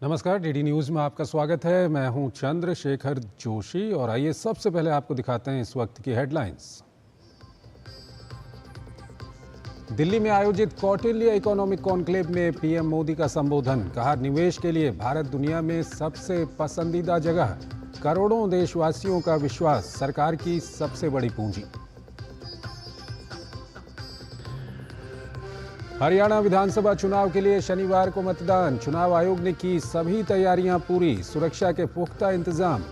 नमस्कार, DD news में आपका स्वागत है। मैं हूं चंद्रशेखर जोशी और आइए सबसे पहले आपको दिखाते हैं इस वक्त की हेडलाइंस। दिल्ली में आयोजित कौटिल्य इकोनॉमिक कॉन्क्लेव में पीएम मोदी का संबोधन। कहा, निवेश के लिए भारत दुनिया में सबसे पसंदीदा जगह। करोड़ों देशवासियों का विश्वास, सरकार की सबसे बड़ी पूंजी। हरियाणा विधानसभा चुनाव के लिए शनिवार को मतदान। चुनाव आयोग ने की सभी तैयारियां पूरी। सुरक्षा के पुख्ता इंतजाम।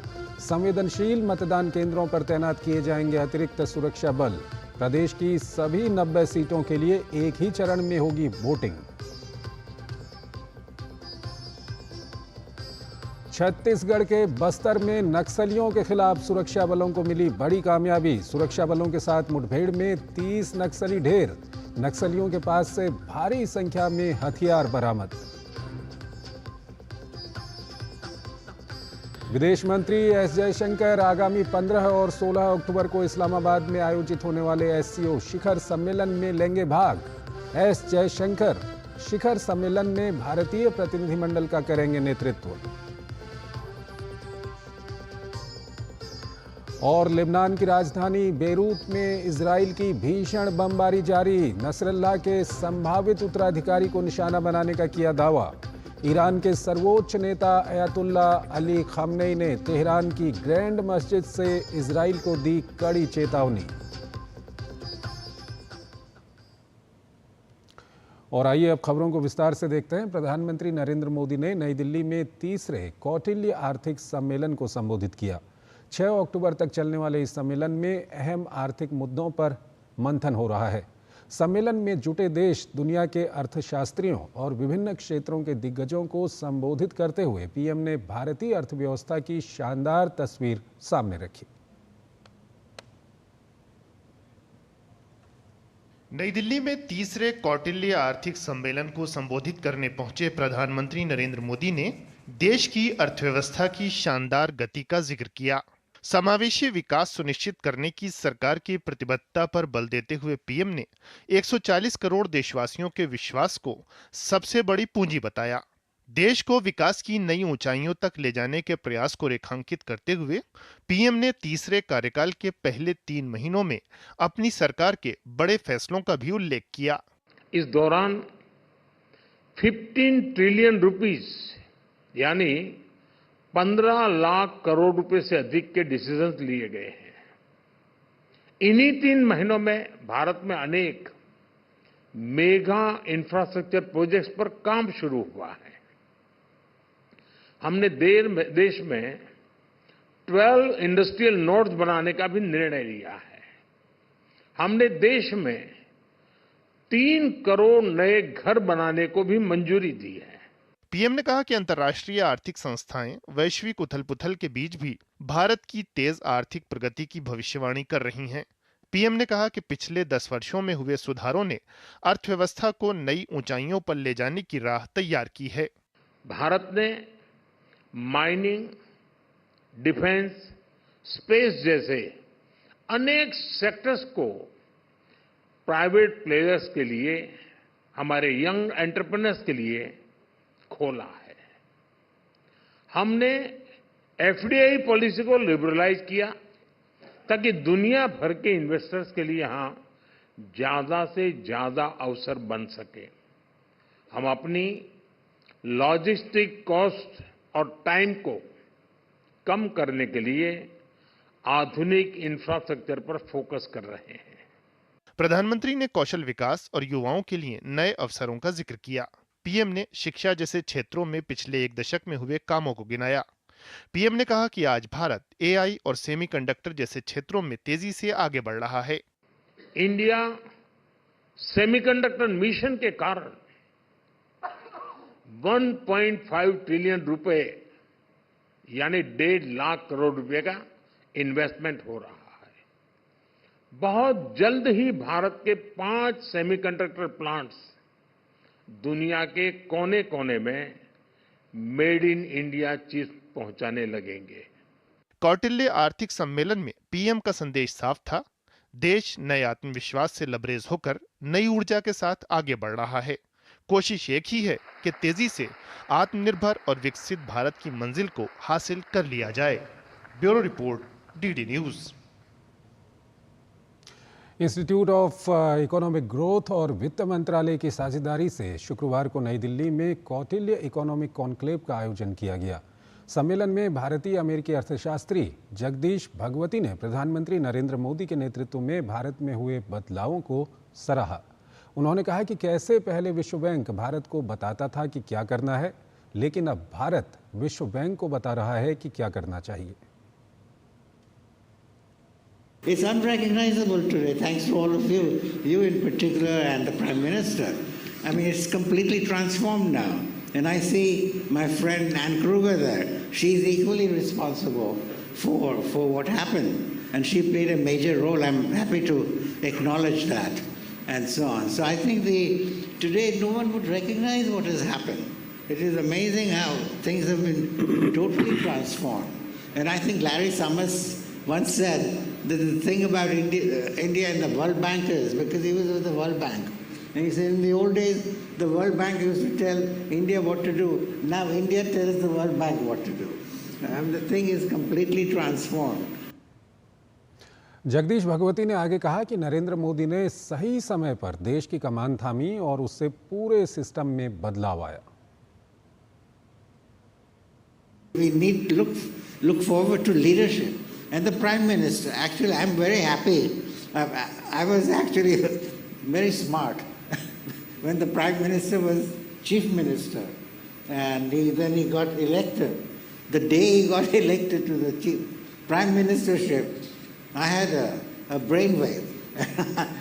संवेदनशील मतदान केंद्रों पर तैनात किए जाएंगे अतिरिक्त सुरक्षा बल। प्रदेश की सभी 90 सीटों के लिए एक ही चरण में होगी वोटिंग। छत्तीसगढ़ के बस्तर में नक्सलियों के खिलाफ सुरक्षा बलों को मिली बड़ी कामयाबी। सुरक्षा बलों के साथ मुठभेड़ में 30 नक्सली ढेर। नक्सलियों के पास से भारी संख्या में हथियार बरामद। विदेश मंत्री एस जयशंकर आगामी 15 और 16 अक्टूबर को इस्लामाबाद में आयोजित होने वाले एससीओ शिखर सम्मेलन में लेंगे भाग। एस जयशंकर शिखर सम्मेलन में भारतीय प्रतिनिधिमंडल का करेंगे नेतृत्व। और लेबनान की राजधानी बेरूत में इजराइल की भीषण बमबारी जारी। नसरल्लाह के संभावित उत्तराधिकारी को निशाना बनाने का किया दावा। ईरान के सर्वोच्च नेता अयतुल्ला अली खामनेई ने तेहरान की ग्रैंड मस्जिद से इजराइल को दी कड़ी चेतावनी। और आइए अब खबरों को विस्तार से देखते हैं। प्रधानमंत्री नरेंद्र मोदी ने नई दिल्ली में तीसरे कौटिल्य आर्थिक सम्मेलन को संबोधित किया। 6 अक्टूबर तक चलने वाले इस सम्मेलन में अहम आर्थिक मुद्दों पर मंथन हो रहा है। सम्मेलन में जुटे देश दुनिया के अर्थशास्त्रियों और विभिन्न क्षेत्रों के दिग्गजों को संबोधित करते हुए पीएम ने भारतीय अर्थव्यवस्था की शानदार तस्वीर सामने रखी। नई दिल्ली में तीसरे कौटिल्य आर्थिक सम्मेलन को संबोधित करने पहुंचे प्रधानमंत्री नरेंद्र मोदी ने देश की अर्थव्यवस्था की शानदार गति का जिक्र किया। समावेशी विकास सुनिश्चित करने की सरकार की प्रतिबद्धता पर बल देते हुए पीएम ने 140 करोड़ देशवासियों के विश्वास को सबसे बड़ी पूंजी बताया। देश को विकास की नई ऊंचाइयों तक ले जाने के प्रयास को रेखांकित करते हुए पीएम ने तीसरे कार्यकाल के पहले 3 महीनों में अपनी सरकार के बड़े फैसलों का भी उल्लेख किया। इस दौरान 15 ट्रिलियन रुपीस यानी 15 लाख करोड़ रुपए से अधिक के डिसीजंस लिए गए हैं। इन्हीं 3 महीनों में भारत में अनेक मेगा इंफ्रास्ट्रक्चर प्रोजेक्ट्स पर काम शुरू हुआ है। हमने देश में 12 इंडस्ट्रियल नोड्स बनाने का भी निर्णय लिया है। हमने देश में 3 करोड़ नए घर बनाने को भी मंजूरी दी है। पीएम ने कहा कि अंतर्राष्ट्रीय आर्थिक संस्थाएं वैश्विक उथल-पुथल के बीच भी भारत की तेज आर्थिक प्रगति की भविष्यवाणी कर रही हैं। पीएम ने कहा कि पिछले 10 वर्षों में हुए सुधारों ने अर्थव्यवस्था को नई ऊंचाइयों पर ले जाने की राह तैयार की है। भारत ने माइनिंग, डिफेंस, स्पेस जैसे अनेक सेक्टर्स को प्राइवेट प्लेयर्स के लिए, हमारे यंग एंटरप्रेन्योर्स के लिए खोला है। हमने एफडीआई पॉलिसी को लिबरलाइज किया ताकि दुनिया भर के इन्वेस्टर्स के लिए यहां ज्यादा से ज्यादा अवसर बन सके। हम अपनी लॉजिस्टिक कॉस्ट और टाइम को कम करने के लिए आधुनिक इंफ्रास्ट्रक्चर पर फोकस कर रहे हैं। प्रधानमंत्री ने कौशल विकास और युवाओं के लिए नए अवसरों का जिक्र किया। पीएम ने शिक्षा जैसे क्षेत्रों में पिछले 1 दशक में हुए कामों को गिनाया। पीएम ने कहा कि आज भारत एआई और सेमीकंडक्टर जैसे क्षेत्रों में तेजी से आगे बढ़ रहा है। इंडिया सेमीकंडक्टर मिशन के कारण 1.5 ट्रिलियन रुपए यानी 1.5 लाख करोड़ रुपए का इन्वेस्टमेंट हो रहा है। बहुत जल्द ही भारत के 5 सेमीकंडक्टर प्लांट्स दुनिया के कोने-कोने में मेड इन इंडिया चिप्स पहुंचाने लगेंगे। कौटिल्य आर्थिक सम्मेलन में पीएम का संदेश साफ था। देश नए आत्मविश्वास से लबरेज होकर नई ऊर्जा के साथ आगे बढ़ रहा है। कोशिश एक ही है कि तेजी से आत्मनिर्भर और विकसित भारत की मंजिल को हासिल कर लिया जाए। Bureau report, DD news. Institute of economic growth और वित्त मंत्रालय की साझेदारी से शुक्रवार को नई दिल्ली में कौटिल्य इकोनॉमिक कॉन्क्लेव का आयोजन किया गया। सम्मेलन में भारतीय अमेरिकी अर्थशास्त्री जगदीश भगवती ने प्रधानमंत्री नरेंद्र मोदी के नेतृत्व में भारत में हुए बदलावों को सराहा। उन्होंने कहा कि कैसे पहले विश्व बैंक भारत को बताता था कि क्या करना है, लेकिन अब भारत विश्व बैंक को बता रहा है कि क्या करना चाहिए। It's unrecognizable today, thanks to all of you in particular, and the Prime Minister. I mean, it's completely transformed now. And I see my friend Ann Kruger there. She's equally responsible for what happened. And she played a major role. I'm happy to acknowledge that, and so on. So I think today no one would recognize what has happened. It is amazing how things have been totally transformed. And I think Larry Summers once said that the thing about India and the World Bank is, because he was with the World Bank, and he said in the old days, the World Bank used to tell India what to do. Now India tells the World Bank what to do. And the thing is completely transformed. Jagdish Bhagwati ने आगे कहा कि नरेंद्र मोदी ने सही समय पर देश की कमान थामी और उससे पूरे सिस्टम में बदलाव आया। We need to look forward to leadership. And the Prime Minister, actually, I'm very happy. I was actually very smart when the Prime Minister was Chief Minister. And then he got elected. The day he got elected to the Prime Ministership, I had a brainwave.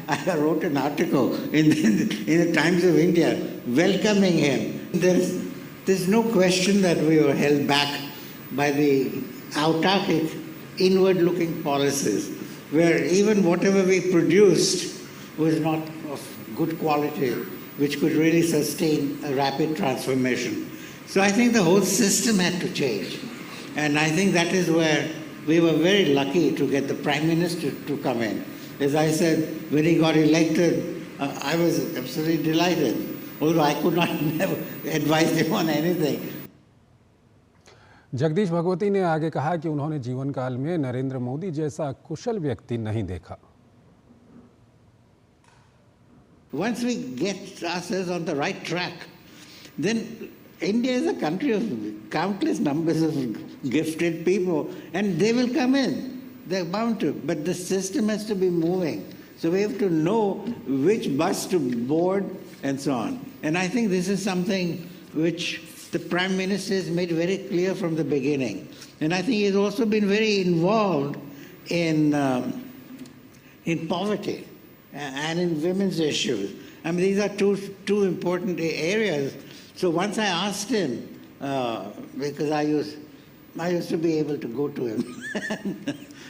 I wrote an article in the Times of India welcoming him. There's no question that we were held back by the autarkic, inward-looking policies, where even whatever we produced was not of good quality, which could really sustain a rapid transformation. So I think the whole system had to change. And I think that is where we were very lucky to get the Prime Minister to come in. As I said, when he got elected, I was absolutely delighted, although I could not never advise him on anything. Jagdish Bhagwati ने आगे कहा कि उन्होंने जीवन काल में नरेंद्र मोदी जैसा कुशल व्यक्ति नहीं देखा। Once we get ourselves on the right track, then India is a country of countless numbers of gifted people, and they will come in. They're bound to. But the system has to be moving. So we have to know which bus to board and so on. And I think this is something which the Prime Minister has made very clear from the beginning. And I think he's also been very involved in poverty and in women's issues. I mean, these are two important areas. So once I asked him, because I used to be able to go to him.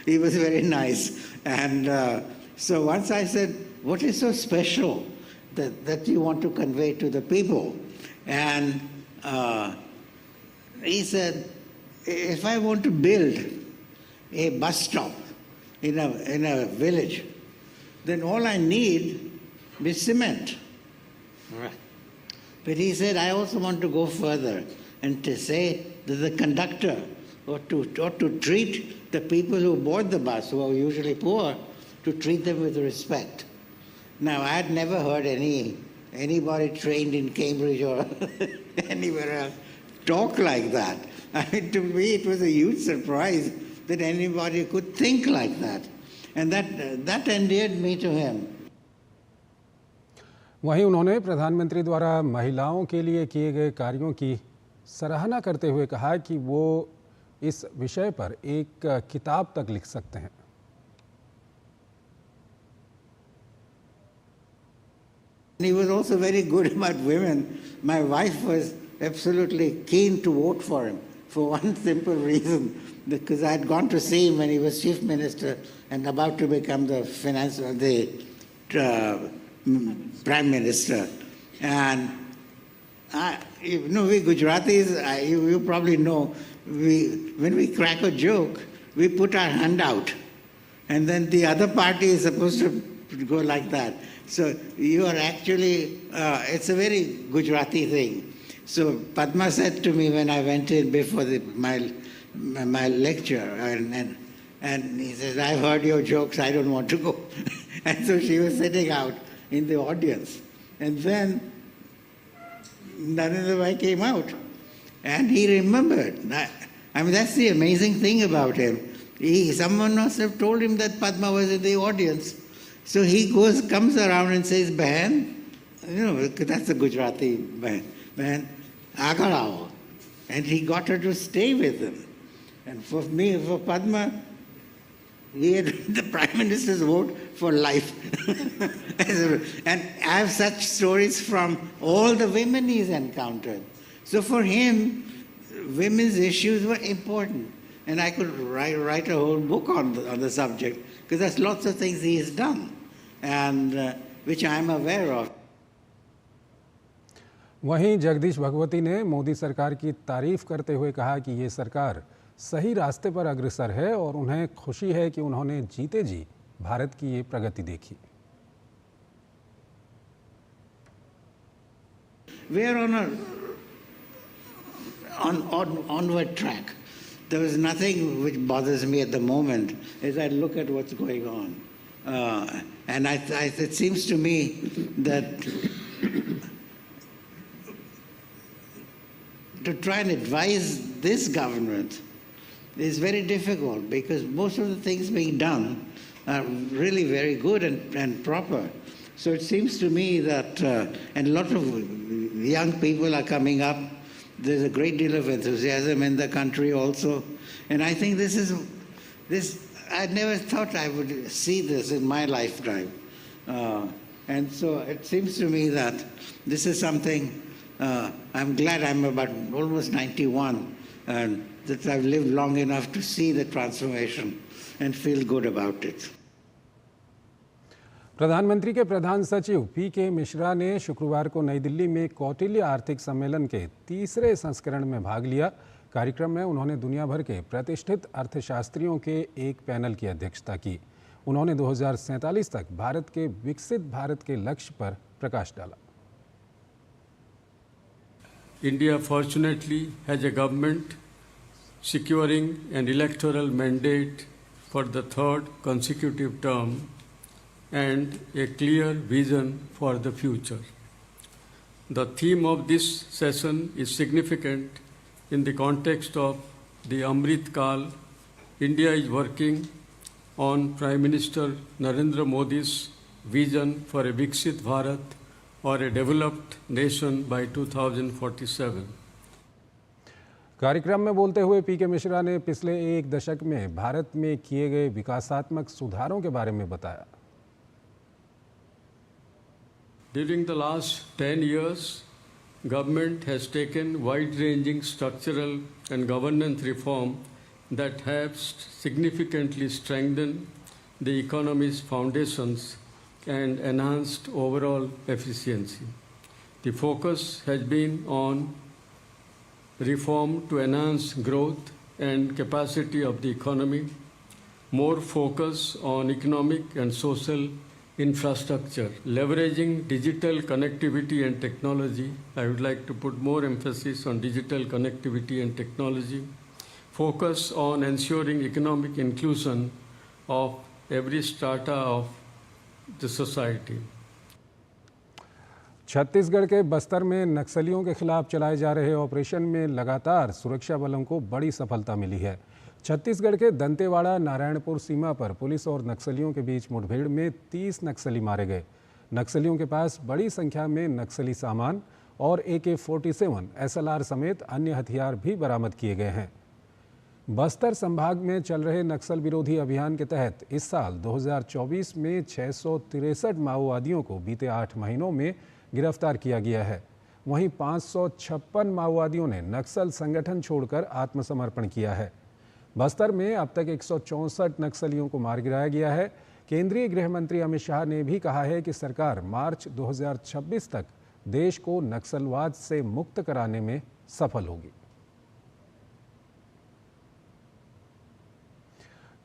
He was very nice. And so once I said, what is so special that you want to convey to the people? And he said, if I want to build a bus stop in a village, then all I need is cement. Right. But he said, I also want to go further and to say that the conductor ought to treat the people who board the bus, who are usually poor, to treat them with respect. Now, I had never heard anybody trained in Cambridge or anywhere else talk like that. I mean, to me, it was a huge surprise that anybody could think like that. And that endeared me to him. वहीं उन्होंने प्रधानमंत्री द्वारा महिलाओं के लिए किए गए कार्यों की सराहना करते हुए कहा कि वो इस विषय पर एक किताब तक लिख सकते हैं। He was also very good about women. My wife was absolutely keen to vote for him for one simple reason, because I had gone to see him when he was chief minister and about to become the prime minister. And we Gujaratis, you probably know, when we crack a joke, we put our hand out, and then the other party is supposed to go like that. So you are actually, it's a very Gujarati thing. So Padma said to me when I went in before my lecture, and he says, I've heard your jokes, I don't want to go. And so she was sitting out in the audience. And then Narendra Bhai came out, and he remembered. I mean, that's the amazing thing about him. Someone must have told him that Padma was in the audience. So he comes around and says, Bahan, you know, that's a Gujarati Bahan, Bahan, agar aao. And he got her to stay with him. And for me, for Padma, he had the Prime Minister's vote for life. And I have such stories from all the women he's encountered. So for him, women's issues were important. And I could write a whole book on the subject, because there's lots of things he has done, and which I'm aware of. वहीं जगदीश भगवती ने मोदी सरकार की तारीफ करते हुए कहा कि ये सरकार सही रास्ते पर अग्रसर है और उन्हें खुशी है कि उन्होंने जीते जी भारत की ये प्रगति देखी। We are on onward track. There is nothing which bothers me at the moment as I look at what's going on. And it seems to me that to try and advise this government is very difficult, because most of the things being done are really very good and proper. So it seems to me that, and a lot of young people are coming up. There's a great deal of enthusiasm in the country also. And I think this, I never thought I would see this in my lifetime. And so it seems to me that this is something, I'm glad I'm about almost 91, and that I've lived long enough to see the transformation and feel good about it. प्रधानमंत्री के प्रधान सचिव पीके मिश्रा ने शुक्रवार को नई दिल्ली में कौटिल्य आर्थिक सम्मेलन के तीसरे संस्करण में भाग लिया। कार्यक्रम में उन्होंने दुनिया भर के प्रतिष्ठित अर्थशास्त्रियों के एक पैनल की अध्यक्षता की। उन्होंने 2047 तक भारत के विकसित भारत के लक्ष्य पर प्रकाश डाला। India fortunately has a government securing an electoral mandate for the third consecutive term and a clear vision for the future. The theme of this session is significant in the context of the Amrit Kal. India is working on Prime Minister Narendra Modi's vision for a Viksit Bharat or a developed nation by 2047. कार्यक्रम में बोलते हुए पीके मिश्रा ने पिछले एक दशक में भारत में किए गए विकासात्मक सुधारों के बारे में बताया। During the last 10 years, government has taken wide-ranging structural and governance reform that have significantly strengthened the economy's foundations and enhanced overall efficiency. The focus has been on reform to enhance growth and capacity of the economy, more focus on economic and social infrastructure, leveraging digital connectivity and technology. I would like to put more emphasis on digital connectivity and technology, focus on ensuring economic inclusion of every strata of the society. Chhattisgarh के बस्तर में नक्सलियों के खिलाफ चलाए जा रहे operation में लगातार सुरक्षा बलों को बड़ी सफलता मिली है। छत्तीसगढ़ के दंतेवाड़ा नारायणपुर सीमा पर पुलिस और नक्सलियों के बीच मुठभेड़ में 30 नक्सली मारे गए। नक्सलियों के पास बड़ी संख्या में नक्सली सामान और AK-47 SLR समेत अन्य हथियार भी बरामद किए गए हैं। बस्तर संभाग में चल रहे नक्सल विरोधी अभियान के तहत इस साल 2024 में 663 माओवादियों को बीते 8 महीनों में गिरफ्तार किया गया है। वहीं 556 माओवादियों ने नक्सल संगठन छोड़कर आत्मसमर्पण किया है। बस्तर में अब तक 164 नक्सलियों को मार गिराया गया है। केंद्रीय गृह मंत्री अमित शाह ने भी कहा है कि सरकार मार्च 2026 तक देश को नक्सलवाद से मुक्त कराने में सफल होगी।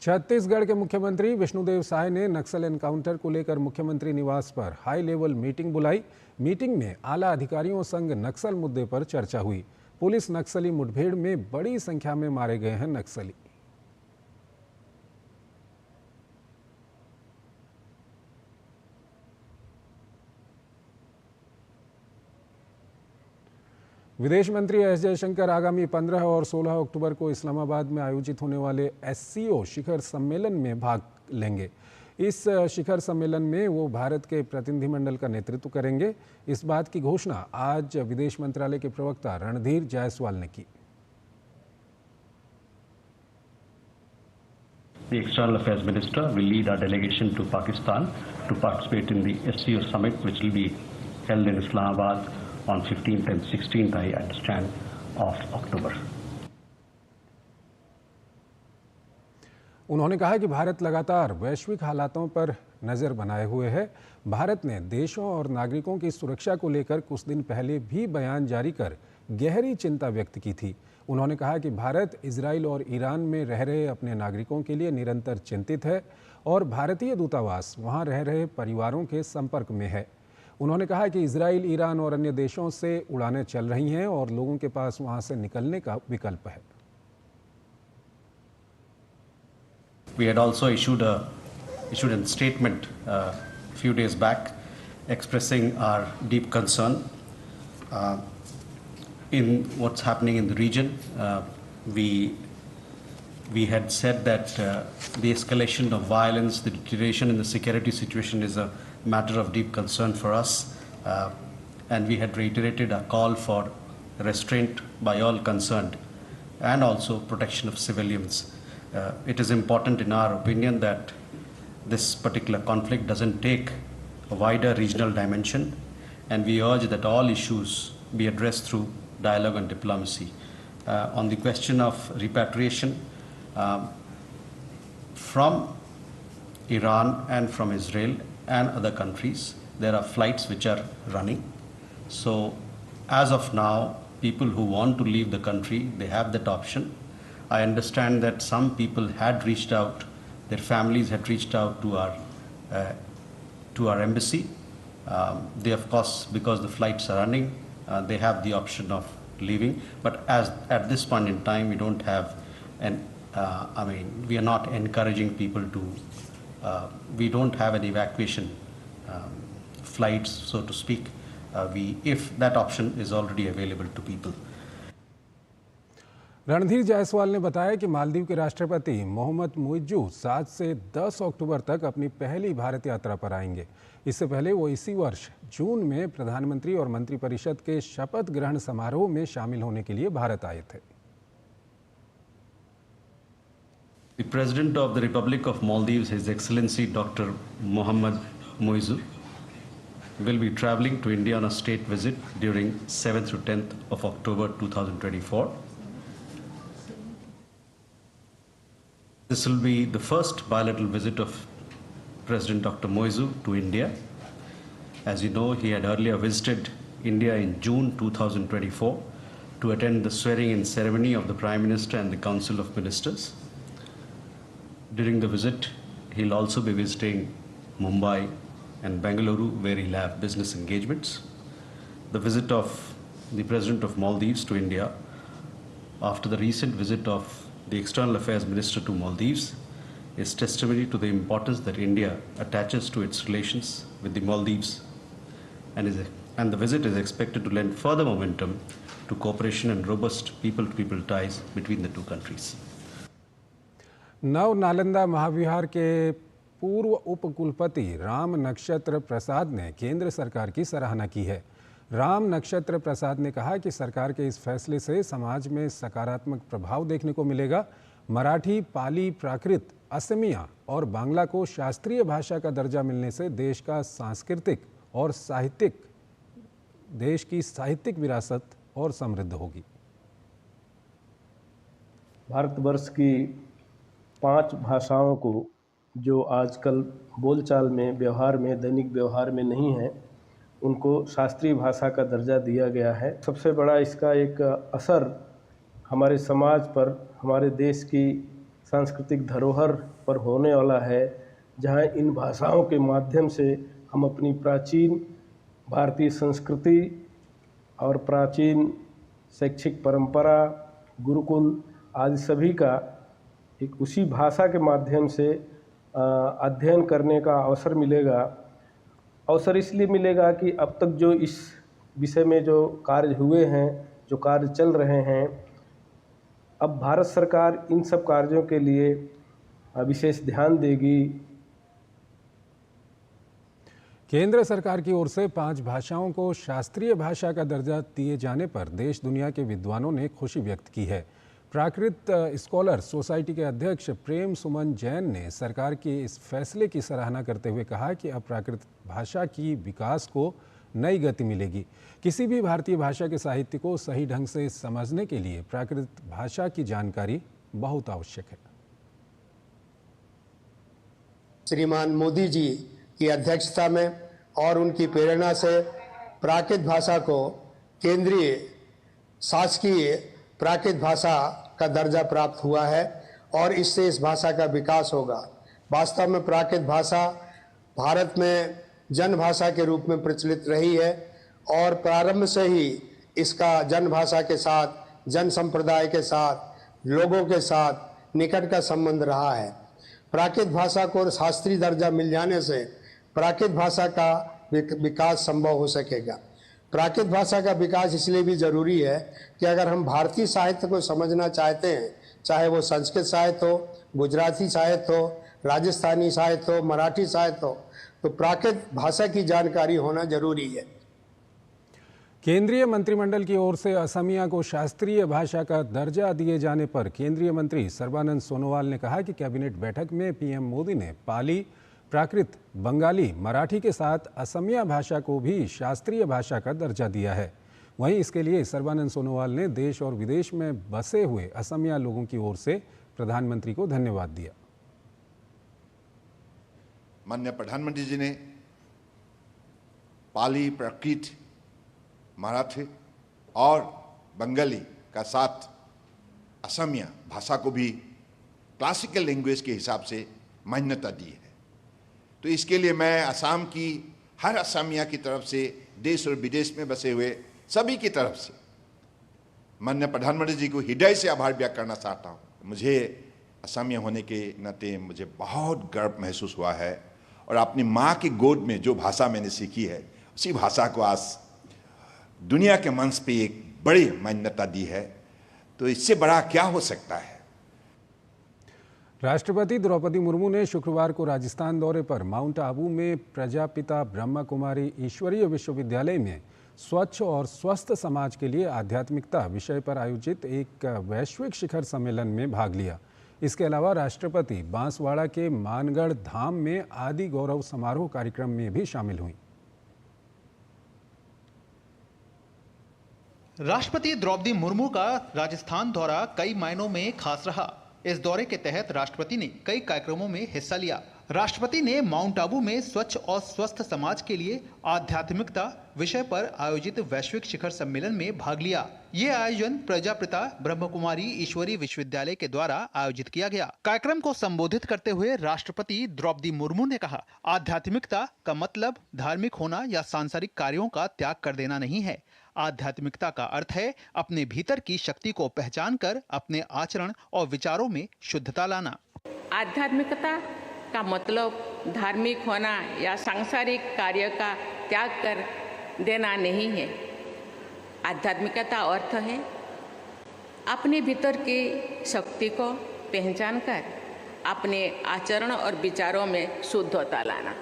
छत्तीसगढ़ के मुख्यमंत्री विष्णुदेव साय ने नक्सल एनकाउंटर को लेकर मुख्यमंत्री निवास पर हाई लेवल मीटिंग बुलाई। मीटिंग में आला अधिकारियों संग नक्सल मुद्दे पर चर्चा हुई। पुलिस नक्सली मुठभेड़ में बड़ी संख्या में मारे गए हैं नक्सली। विदेश मंत्री एस जयशंकर आगामी 15 और 16 अक्टूबर को इस्लामाबाद में आयोजित होने वाले SCO शिखर सम्मेलन में भाग लेंगे। इस शिखर सम्मेलन में वो भारत के प्रतिनिधिमंडल का नेतृत्व करेंगे। इस बात की घोषणा आज विदेश मंत्रालय के प्रवक्ता रणधीर जायसवाल ने की। The External Affairs Minister will lead our delegation to Pakistan to participate in the SCO summit, which will be held in Islamabad on 15th and 16th, I understand, of October. उन्होंने कहा कि भारत लगातार वैश्विक हालातों पर नज़र बनाए हुए है। भारत ने देशों और नागरिकों की सुरक्षा को लेकर कुछ दिन पहले भी बयान जारी कर गहरी चिंता व्यक्त की थी। उन्होंने कहा कि भारत इजराइल और ईरान में रह रहे अपने नागरिकों के लिए निरंतर चिंतित है और भारतीय दूतावास वहां रह रहे परिवारों के संपर्क में है। उन्होंने कहा कि इजराइल, ईरान और अन्य देशों से उड़ानें चल रही हैं और लोगों के पास वहां से निकलने का विकल्प है। We had also issued a statement a few days back expressing our deep concern in what's happening in the region. We had said that the escalation of violence, the deterioration in the security situation is a matter of deep concern for us, and we had reiterated a call for restraint by all concerned and also protection of civilians. It is important in our opinion that this particular conflict doesn't take a wider regional dimension, and we urge that all issues be addressed through dialogue and diplomacy. On the question of repatriation, from Iran and from Israel and other countries, there are flights which are running. So as of now, people who want to leave the country, they have that option. I understand that some people had reached out, their families had reached out to our embassy. They, of course, because the flights are running, they have the option of leaving. But as at this point in time, we don't have we are not encouraging people to, we don't have an evacuation flights, so to speak. If that option is already available to people. Randhir Jaiswal ने बताया कि मालदीव के राष्ट्रपति मोहम्मद मुइज्जू 7 से 10 अक्टूबर तक अपनी पहली भारत यात्रा पर आएंगे। इससे पहले वो इसी वर्ष जून में प्रधानमंत्री और मंत्रिपरिषद के शपथ ग्रहण समारोह में शामिल होने के लिए भारत आए थे। The President of the Republic of Maldives, His Excellency Dr. Mohammad Muizzu, will be traveling to India on a state visit during 7th to 10th of October 2024. This will be the first bilateral visit of President Dr. Muizzu to India. As you know, he had earlier visited India in June 2024 to attend the swearing-in ceremony of the Prime Minister and the Council of Ministers. During the visit, he'll also be visiting Mumbai and Bengaluru, where he'll have business engagements. The visit of the President of Maldives to India, after the recent visit of the External Affairs Minister to Maldives, is testimony to the importance that India attaches to its relations with the Maldives, and the visit is expected to lend further momentum to cooperation and robust people-to-people ties between the two countries. नव नालंदा महाविहार के पूर्व उप कुलपति राम नक्षत्र प्रसाद ने केंद्र सरकार की सराहना की है। राम नक्षत्र प्रसाद ने कहा कि सरकार के इस फैसले से समाज में सकारात्मक प्रभाव देखने को मिलेगा। मराठी, पाली, प्राकृत, असमिया और बांग्ला को शास्त्रीय भाषा का दर्जा मिलने से देश की साहित्यिक विरासत और समृद्ध होगी। भारतवर्ष की 5 भाषाओं को जो आजकल बोलचाल में, व्यवहार में, दैनिक व्यवहार में नहीं है, उनको शास्त्रीय भाषा का दर्जा दिया गया है। सबसे बड़ा इसका एक असर हमारे समाज पर, हमारे देश की सांस्कृतिक धरोहर पर होने वाला है, जहाँ इन भाषाओं के माध्यम से हम अपनी प्राचीन भारतीय संस्कृति और प्राचीन शैक्षिक परंपरा, गुरुकुल आदि सभी का एक उसी भाषा के माध्यम से अध्ययन करने का अवसर मिलेगा। अवसर इसलिए मिलेगा कि अब तक जो इस विषय में जो कार्य हुए हैं, जो कार्य चल रहे हैं, अब भारत सरकार इन सब कार्यों के लिए विशेष ध्यान देगी। केंद्र सरकार की ओर से 5 भाषाओं को शास्त्रीय भाषा का दर्जा दिए जाने पर देश दुनिया के विद्वानों ने खुशी व्यक्त की है। प्राकृत स्कॉलर सोसाइटी के अध्यक्ष प्रेम सुमन जैन ने सरकार के इस फैसले की सराहना करते हुए कहा कि अब प्राकृत भाषा की विकास को नई गति मिलेगी। किसी भी भारतीय भाषा के साहित्य को सही ढंग से समझने के लिए प्राकृत भाषा की जानकारी बहुत आवश्यक है। श्रीमान मोदी जी की अध्यक्षता में और उनकी प्रेरणा से प्राकृत भाषा को केंद्रीय शासकीय प्राकृत भाषा का दर्जा प्राप्त हुआ है और इससे इस भाषा का विकास होगा। वास्तव में प्राकृत भाषा भारत में जन भाषा के रूप में प्रचलित रही है और प्रारंभ से ही इसका जन भाषा के साथ, जन संप्रदाय के साथ, लोगों के साथ निकट का संबंध रहा है। प्राकृत भाषा को शास्त्रीय दर्जा मिल जाने से प्राकृत भाषा का विकास संभव हो सकेगा। प्राकृत भाषा का विकास इसलिए भी जरूरी है कि अगर हम भारतीय साहित्य को समझना चाहते हैं, चाहे वो संस्कृत साहित्य हो, गुजराती साहित्य हो, राजस्थानी साहित्य हो, मराठी साहित्य हो, तो प्राकृत भाषा की जानकारी होना जरूरी है। केंद्रीय मंत्रिमंडल की ओर से असमिया को शास्त्रीय भाषा का दर्जा दिए जाने पर केंद्रीय मंत्री सर्बानंद सोनोवाल ने कहा कि कैबिनेट बैठक में पीएम मोदी ने पाली, प्राकृत, बंगाली, मराठी के साथ असमिया भाषा को भी शास्त्रीय भाषा का दर्जा दिया है। वहीं इसके लिए सर्बानंद सोनोवाल ने देश और विदेश में बसे हुए असमिया लोगों की ओर से प्रधानमंत्री को धन्यवाद दिया। माननीय प्रधानमंत्री जी ने पाली, प्राकृत, मराठी और बंगाली का साथ असमिया भाषा को भी क्लासिकल लैंग्वेज के हिसाब से मान्यता दी है। तो इसके लिए मैं असम की हर असमिया की तरफ से, देश और विदेश में बसे हुए सभी की तरफ से माननीय प्रधानमंत्री जी को हृदय से आभार व्यक्त करना चाहता हूँ। मुझे असमिया होने के नाते मुझे बहुत गर्व महसूस हुआ है और अपनी माँ की गोद में जो भाषा मैंने सीखी है उसी भाषा को आज दुनिया के मंच पे एक बड़ी मान्यता दी है। तो इससे बड़ा क्या हो सकता है। राष्ट्रपति द्रौपदी मुर्मू ने शुक्रवार को राजस्थान दौरे पर माउंट आबू में प्रजापिता ब्रह्मा कुमारी ईश्वरीय विश्वविद्यालय में स्वच्छ और स्वस्थ समाज के लिए आध्यात्मिकता विषय पर आयोजित एक वैश्विक शिखर सम्मेलन में भाग लिया। इसके अलावा राष्ट्रपति बांसवाड़ा के मानगढ़ धाम में आदि गौरव समारोह कार्यक्रम में भी शामिल हुई। राष्ट्रपति द्रौपदी मुर्मू का राजस्थान दौरा कई मायनों में खास रहा। इस दौरे के तहत राष्ट्रपति ने कई कार्यक्रमों में हिस्सा लिया। राष्ट्रपति ने माउंट आबू में स्वच्छ और स्वस्थ समाज के लिए आध्यात्मिकता विषय पर आयोजित वैश्विक शिखर सम्मेलन में भाग लिया। ये आयोजन प्रजापिता ब्रह्म कुमारी ईश्वरीय विश्वविद्यालय के द्वारा आयोजित किया गया। कार्यक्रम को संबोधित करते हुए राष्ट्रपति द्रौपदी मुर्मू ने कहा, आध्यात्मिकता का मतलब धार्मिक होना या सांसारिक कार्यों का त्याग कर देना नहीं है। आध्यात्मिकता का अर्थ है अपने भीतर की शक्ति को पहचान कर अपने आचरण और विचारों में शुद्धता लाना। आध्यात्मिकता का मतलब धार्मिक होना या सांसारिक कार्य का त्याग कर देना नहीं है। आध्यात्मिकता अर्थ है अपने भीतर की शक्ति को पहचान कर अपने आचरण और विचारों में शुद्धता लाना।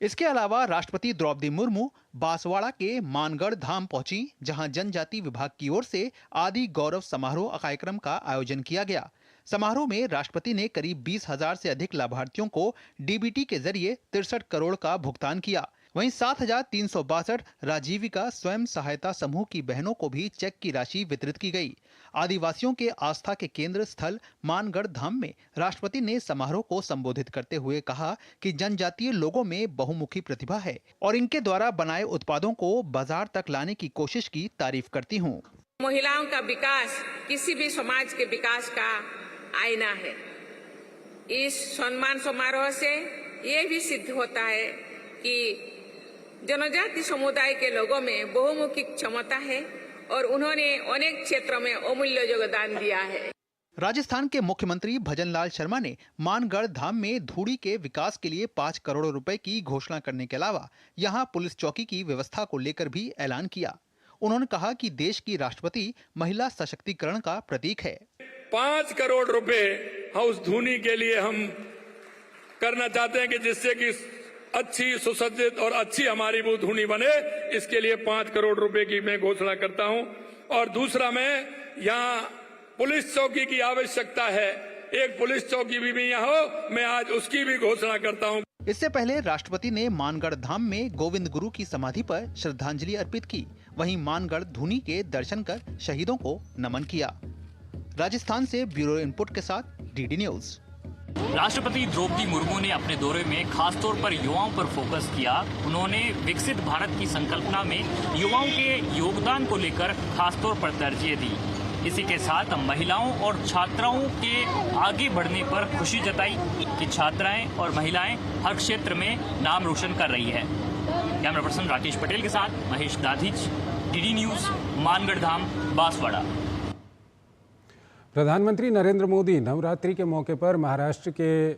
इसके अलावा राष्ट्रपति द्रौपदी मुर्मू बांसवाड़ा के मानगढ़ धाम पहुंची, जहां जनजाति विभाग की ओर से आदि गौरव समारोह कार्यक्रम का आयोजन किया गया। समारोह में राष्ट्रपति ने करीब 20,000 से अधिक लाभार्थियों को डीबीटी के जरिए 63 करोड़ का भुगतान किया। वहीं 7,362 राजीविका स्वयं सहायता समूह की बहनों को भी चेक की राशि वितरित की गई। आदिवासियों के आस्था के केंद्र स्थल मानगढ़ धाम में राष्ट्रपति ने समारोह को संबोधित करते हुए कहा कि जनजातीय लोगों में बहुमुखी प्रतिभा है और इनके द्वारा बनाए उत्पादों को बाजार तक लाने की कोशिश की तारीफ करती हूँ। महिलाओं का विकास किसी भी समाज के विकास का आईना है। इस सम्मान समारोह से ये भी सिद्ध होता है कि जनजाति समुदाय के लोगों में बहुमुखी क्षमता है और उन्होंने अनेक क्षेत्रों में अमूल्य योगदान दिया है। राजस्थान के मुख्यमंत्री भजनलाल शर्मा ने मानगढ़ धाम में धूड़ी के विकास के लिए 5 करोड़ रुपए की घोषणा करने के अलावा यहां पुलिस चौकी की व्यवस्था को लेकर भी ऐलान किया। उन्होंने कहा कि देश की राष्ट्रपति महिला सशक्तिकरण का प्रतीक है। 5 करोड़ रुपए उस धूनी के लिए हम करना चाहते हैं कि जिससे कि अच्छी सुसज्जित और अच्छी हमारी वो धूनी बने। इसके लिए 5 करोड़ रुपए की मैं घोषणा करता हूं। और दूसरा, मैं यहाँ पुलिस चौकी की आवश्यकता है, एक पुलिस चौकी भी यहाँ हो, मैं आज उसकी भी घोषणा करता हूँ। इससे पहले राष्ट्रपति ने मानगढ़ धाम में गोविंद गुरु की समाधि पर श्रद्धांजलि अर्पित की। वहीं मानगढ़ धूनी के दर्शन कर शहीदों को नमन किया। राजस्थान से ब्यूरो इनपुट के साथ डीडी न्यूज। राष्ट्रपति द्रौपदी मुर्मू ने अपने दौरे में खासतौर पर युवाओं पर फोकस किया। उन्होंने विकसित भारत की संकल्पना में युवाओं के योगदान को लेकर खासतौर पर तरजीह दी। इसी के साथ महिलाओं और छात्राओं के आगे बढ़ने पर खुशी जताई कि छात्राएं और महिलाएं हर क्षेत्र में नाम रोशन कर रही है। कैमरा पर्सन राकेश पटेल के साथ महेश दाधिच, डीडी न्यूज, मानगढ़ धाम, बांसवाड़ा। प्रधानमंत्री नरेंद्र मोदी नवरात्रि के मौके पर महाराष्ट्र के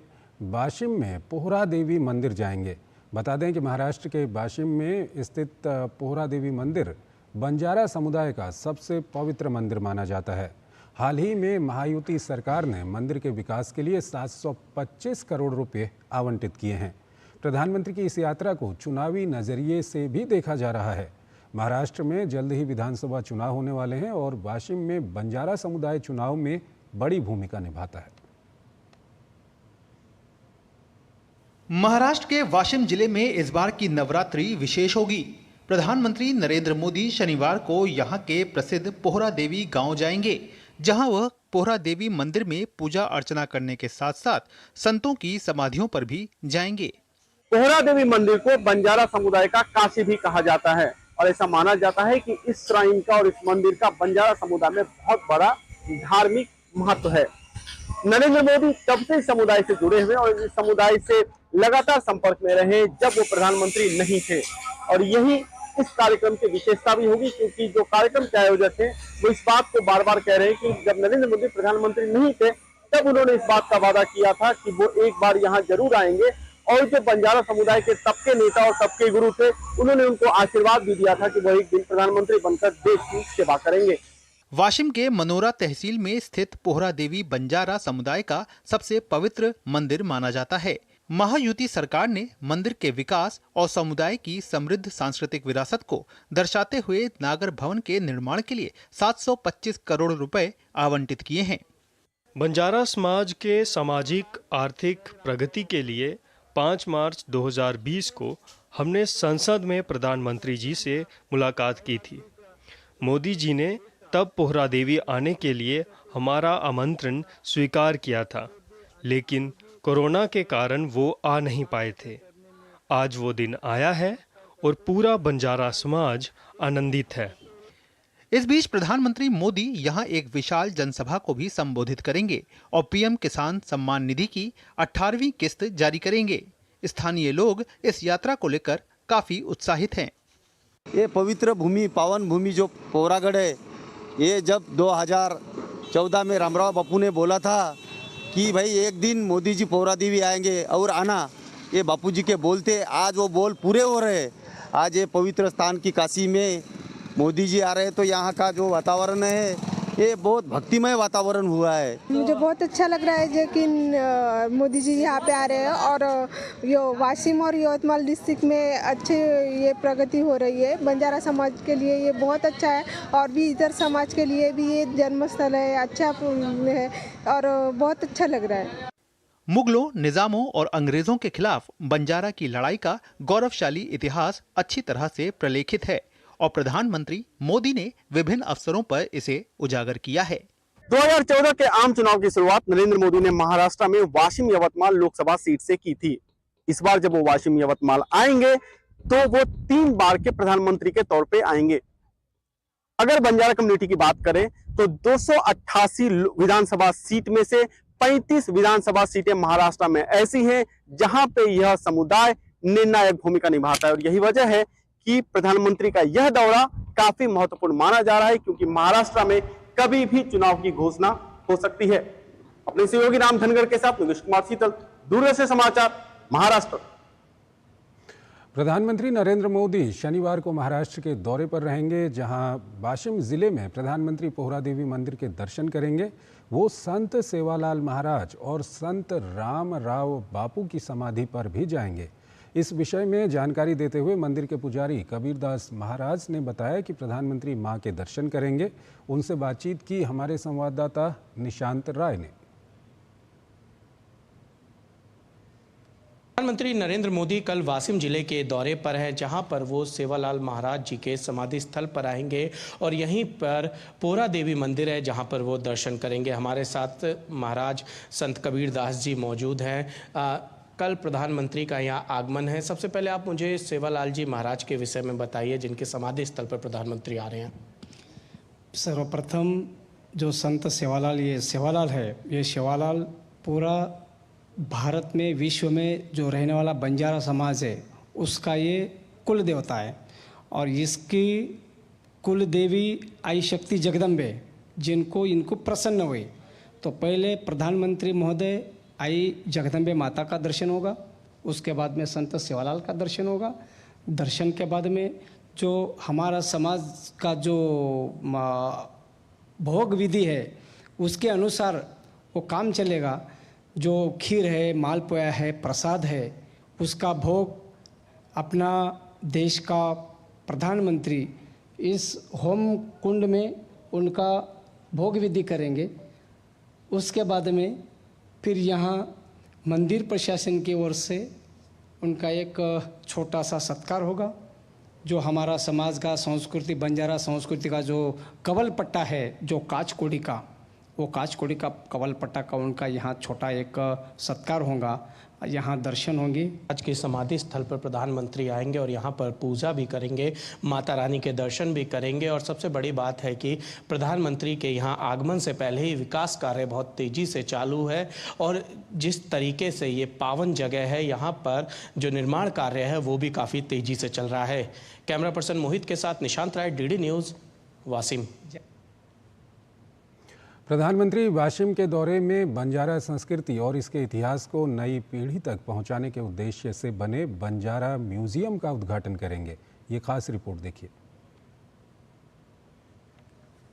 वाशिम में पोहरा देवी मंदिर जाएंगे। बता दें कि महाराष्ट्र के वाशिम में स्थित पोहरा देवी मंदिर बंजारा समुदाय का सबसे पवित्र मंदिर माना जाता है। हाल ही में महायुति सरकार ने मंदिर के विकास के लिए 725 करोड़ रुपए आवंटित किए हैं। प्रधानमंत्री की इस यात्रा को चुनावी नजरिए से भी देखा जा रहा है। महाराष्ट्र में जल्द ही विधानसभा चुनाव होने वाले हैं और वाशिम में बंजारा समुदाय चुनाव में बड़ी भूमिका निभाता है। महाराष्ट्र के वाशिम जिले में इस बार की नवरात्रि विशेष होगी। प्रधानमंत्री नरेंद्र मोदी शनिवार को यहां के प्रसिद्ध पोहरा देवी गांव जाएंगे, जहां वह पोहरा देवी मंदिर में पूजा अर्चना करने के साथ साथ संतों की समाधियों पर भी जाएंगे। पोहरा देवी मंदिर को बंजारा समुदाय का काशी भी कहा जाता है और ऐसा माना जाता है कि इस श्राइन का और इस मंदिर का बंजारा समुदाय में बहुत बड़ा धार्मिक महत्व है। नरेंद्र मोदी तब से इस समुदाय से जुड़े हुए और इस समुदाय से लगातार संपर्क में रहे जब वो प्रधानमंत्री नहीं थे, और यही इस कार्यक्रम की विशेषता भी होगी, क्योंकि जो कार्यक्रम के आयोजक हैं वो इस बात को बार बार कह रहे हैं कि जब नरेंद्र मोदी प्रधानमंत्री नहीं थे तब उन्होंने इस बात का वादा किया था कि वो एक बार यहाँ जरूर आएंगे, और जो बंजारा समुदाय के तब के नेता और तब के गुरु थे उन्होंने उनको आशीर्वाद भी दिया था कि वो एक दिन प्रधानमंत्री बनकर देश की सेवा करेंगे। वाशिम के मनोरा तहसील में स्थित पोहरा देवी बंजारा समुदाय का सबसे पवित्र मंदिर माना जाता है। महायुति सरकार ने मंदिर के विकास और समुदाय की समृद्ध सांस्कृतिक विरासत को दर्शाते हुए नागर भवन के निर्माण के लिए 725 करोड़ रुपए आवंटित किए हैं। बंजारा समाज के सामाजिक आर्थिक प्रगति के लिए 5 मार्च 2020 को हमने संसद में प्रधानमंत्री जी से मुलाकात की थी। मोदी जी ने तब पोहरा देवी आने के लिए हमारा आमंत्रण स्वीकार किया था, लेकिन कोरोना के कारण वो आ नहीं पाए थे। आज वो दिन आया है और पूरा बंजारा समाज आनंदित है। इस बीच प्रधानमंत्री मोदी यहां एक विशाल जनसभा को भी संबोधित करेंगे और पीएम किसान सम्मान निधि की 18वीं किस्त जारी करेंगे। स्थानीय लोग इस यात्रा को लेकर काफी उत्साहित हैं। ये पवित्र भूमि, पावन भूमि जो पोहरागढ़ है, ये जब 2014 में रामराव बापू ने बोला था कि भाई एक दिन मोदी जी पोहरा देवी आएंगे और आना, ये बापूजी के बोल थे। आज वो बोल पूरे हो रहे। आज ये पवित्र स्थान की काशी में मोदी जी आ रहे हैं तो यहाँ का जो वातावरण है ये बहुत भक्तिमय वातावरण हुआ है। मुझे बहुत अच्छा लग रहा है कि मोदी जी यहाँ पे आ रहे हैं और यो वाशिम और यवतमाल डिस्ट्रिक्ट में अच्छे ये प्रगति हो रही है। बंजारा समाज के लिए ये बहुत अच्छा है और भी इधर समाज के लिए भी ये जन्मस्थल है, अच्छा है और बहुत अच्छा लग रहा है। मुगलों, निजामों और अंग्रेजों के खिलाफ बंजारा की लड़ाई का गौरवशाली इतिहास अच्छी तरह से प्रलेखित है और प्रधानमंत्री मोदी ने विभिन्न अवसरों पर इसे उजागर किया है। 2014 के आम चुनाव की शुरुआत नरेंद्र मोदी ने महाराष्ट्र में वाशिम यवतमाल लोकसभा सीट से की थी। इस बार जब वो वाशिम यवतमाल आएंगे तो वो 3 बार के प्रधानमंत्री के तौर पे आएंगे। अगर बंजारा कम्युनिटी की बात करें तो 288 विधानसभा सीट में से 35 विधानसभा सीटें महाराष्ट्र में ऐसी हैं जहां पे यह समुदाय निर्णायक भूमिका निभाता है। और यही वजह है कि प्रधानमंत्री का यह दौरा काफी महत्वपूर्ण माना जा रहा है, क्योंकि महाराष्ट्र में कभी भी चुनाव की घोषणा हो सकती है। अपने सहयोगी राम धनगर के साथ योगेश कुमार शीतल, दूरदर्शन समाचार, महाराष्ट्र। प्रधानमंत्री नरेंद्र मोदी शनिवार को महाराष्ट्र के दौरे पर रहेंगे, जहां वाशिम जिले में प्रधानमंत्री पोहरा देवी मंदिर के दर्शन करेंगे। वो संत सेवालाल महाराज और संत राम राव बापू की समाधि पर भी जाएंगे। इस विषय में जानकारी देते हुए मंदिर के पुजारी कबीरदास महाराज ने बताया कि प्रधानमंत्री मां के दर्शन करेंगे। उनसे बातचीत की हमारे संवाददाता निशांत राय ने। प्रधानमंत्री नरेंद्र मोदी कल वाशिम जिले के दौरे पर हैं, जहां पर वो सेवालाल महाराज जी के समाधि स्थल पर आएंगे और यहीं पर पोहरा देवी मंदिर है जहां पर वो दर्शन करेंगे। हमारे साथ महाराज संत कबीरदास जी मौजूद हैं। कल प्रधानमंत्री का यहाँ आगमन है। सबसे पहले आप मुझे सेवालाल जी महाराज के विषय में बताइए, जिनके समाधि स्थल पर प्रधानमंत्री आ रहे हैं। सर्वप्रथम जो संत सेवालाल है, ये सेवालाल पूरा भारत में, विश्व में जो रहने वाला बंजारा समाज है उसका ये कुल देवता है। और इसकी कुल देवी आई शक्ति जगदम्बे, इनको प्रसन्न हुई तो पहले प्रधानमंत्री महोदय आई जगदम्बे माता का दर्शन होगा, उसके बाद में संत सेवालाल का दर्शन होगा। दर्शन के बाद में जो हमारा समाज का जो भोग विधि है उसके अनुसार वो काम चलेगा। जो खीर है, मालपुआ है, प्रसाद है, उसका भोग अपना देश का प्रधानमंत्री इस होम कुंड में उनका भोग विधि करेंगे। उसके बाद में फिर यहाँ मंदिर प्रशासन की ओर से उनका एक छोटा सा सत्कार होगा। जो हमारा समाज का संस्कृति, बंजारा संस्कृति का जो कवल पट्टा है, जो काचकोड़ी का, वो काचकोड़ी का कवल पट्टा का उनका यहाँ छोटा एक सत्कार होगा, यहाँ दर्शन होंगे। आज के समाधि स्थल पर प्रधानमंत्री आएंगे और यहाँ पर पूजा भी करेंगे, माता रानी के दर्शन भी करेंगे। और सबसे बड़ी बात है कि प्रधानमंत्री के यहाँ आगमन से पहले ही विकास कार्य बहुत तेज़ी से चालू है और जिस तरीके से ये पावन जगह है, यहाँ पर जो निर्माण कार्य है वो भी काफ़ी तेज़ी से चल रहा है। कैमरा पर्सन मोहित के साथ निशांत राय, डीडी न्यूज़, वाशिम। प्रधानमंत्री वाशिम के दौरे में बंजारा संस्कृति और इसके इतिहास को नई पीढ़ी तक पहुंचाने के उद्देश्य से बने बंजारा म्यूजियम का उद्घाटन करेंगे। ये खास रिपोर्ट देखिए।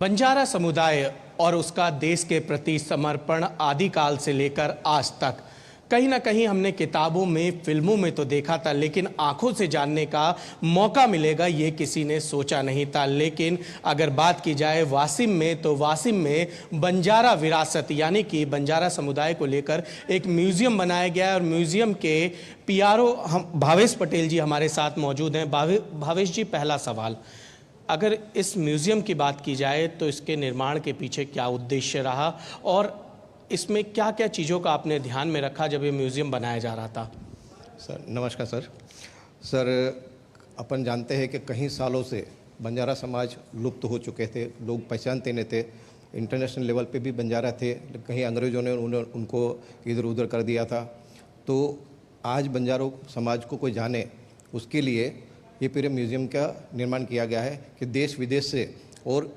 बंजारा समुदाय और उसका देश के प्रति समर्पण आदिकाल से लेकर आज तक कहीं ना कहीं हमने किताबों में, फिल्मों में तो देखा था, लेकिन आंखों से जानने का मौका मिलेगा ये किसी ने सोचा नहीं था। लेकिन अगर बात की जाए वाशिम में, तो वाशिम में बंजारा विरासत यानी कि बंजारा समुदाय को लेकर एक म्यूजियम बनाया गया है और म्यूजियम के पीआरओ हम भावेश पटेल जी हमारे साथ मौजूद हैं। भावेश जी, पहला सवाल, अगर इस म्यूजियम की बात की जाए तो इसके निर्माण के पीछे क्या उद्देश्य रहा और इसमें क्या क्या चीज़ों का आपने ध्यान में रखा जब ये म्यूज़ियम बनाया जा रहा था? सर नमस्कार। सर अपन जानते हैं कि कई सालों से बंजारा समाज लुप्त हो चुके थे, लोग पहचानते नहीं थे। इंटरनेशनल लेवल पे भी बंजारा थे, कहीं अंग्रेज़ों ने उनको इधर उधर कर दिया था। तो आज बंजारों समाज को कोई जाने, उसके लिए ये पूरे म्यूज़ियम का निर्माण किया गया है कि देश विदेश से और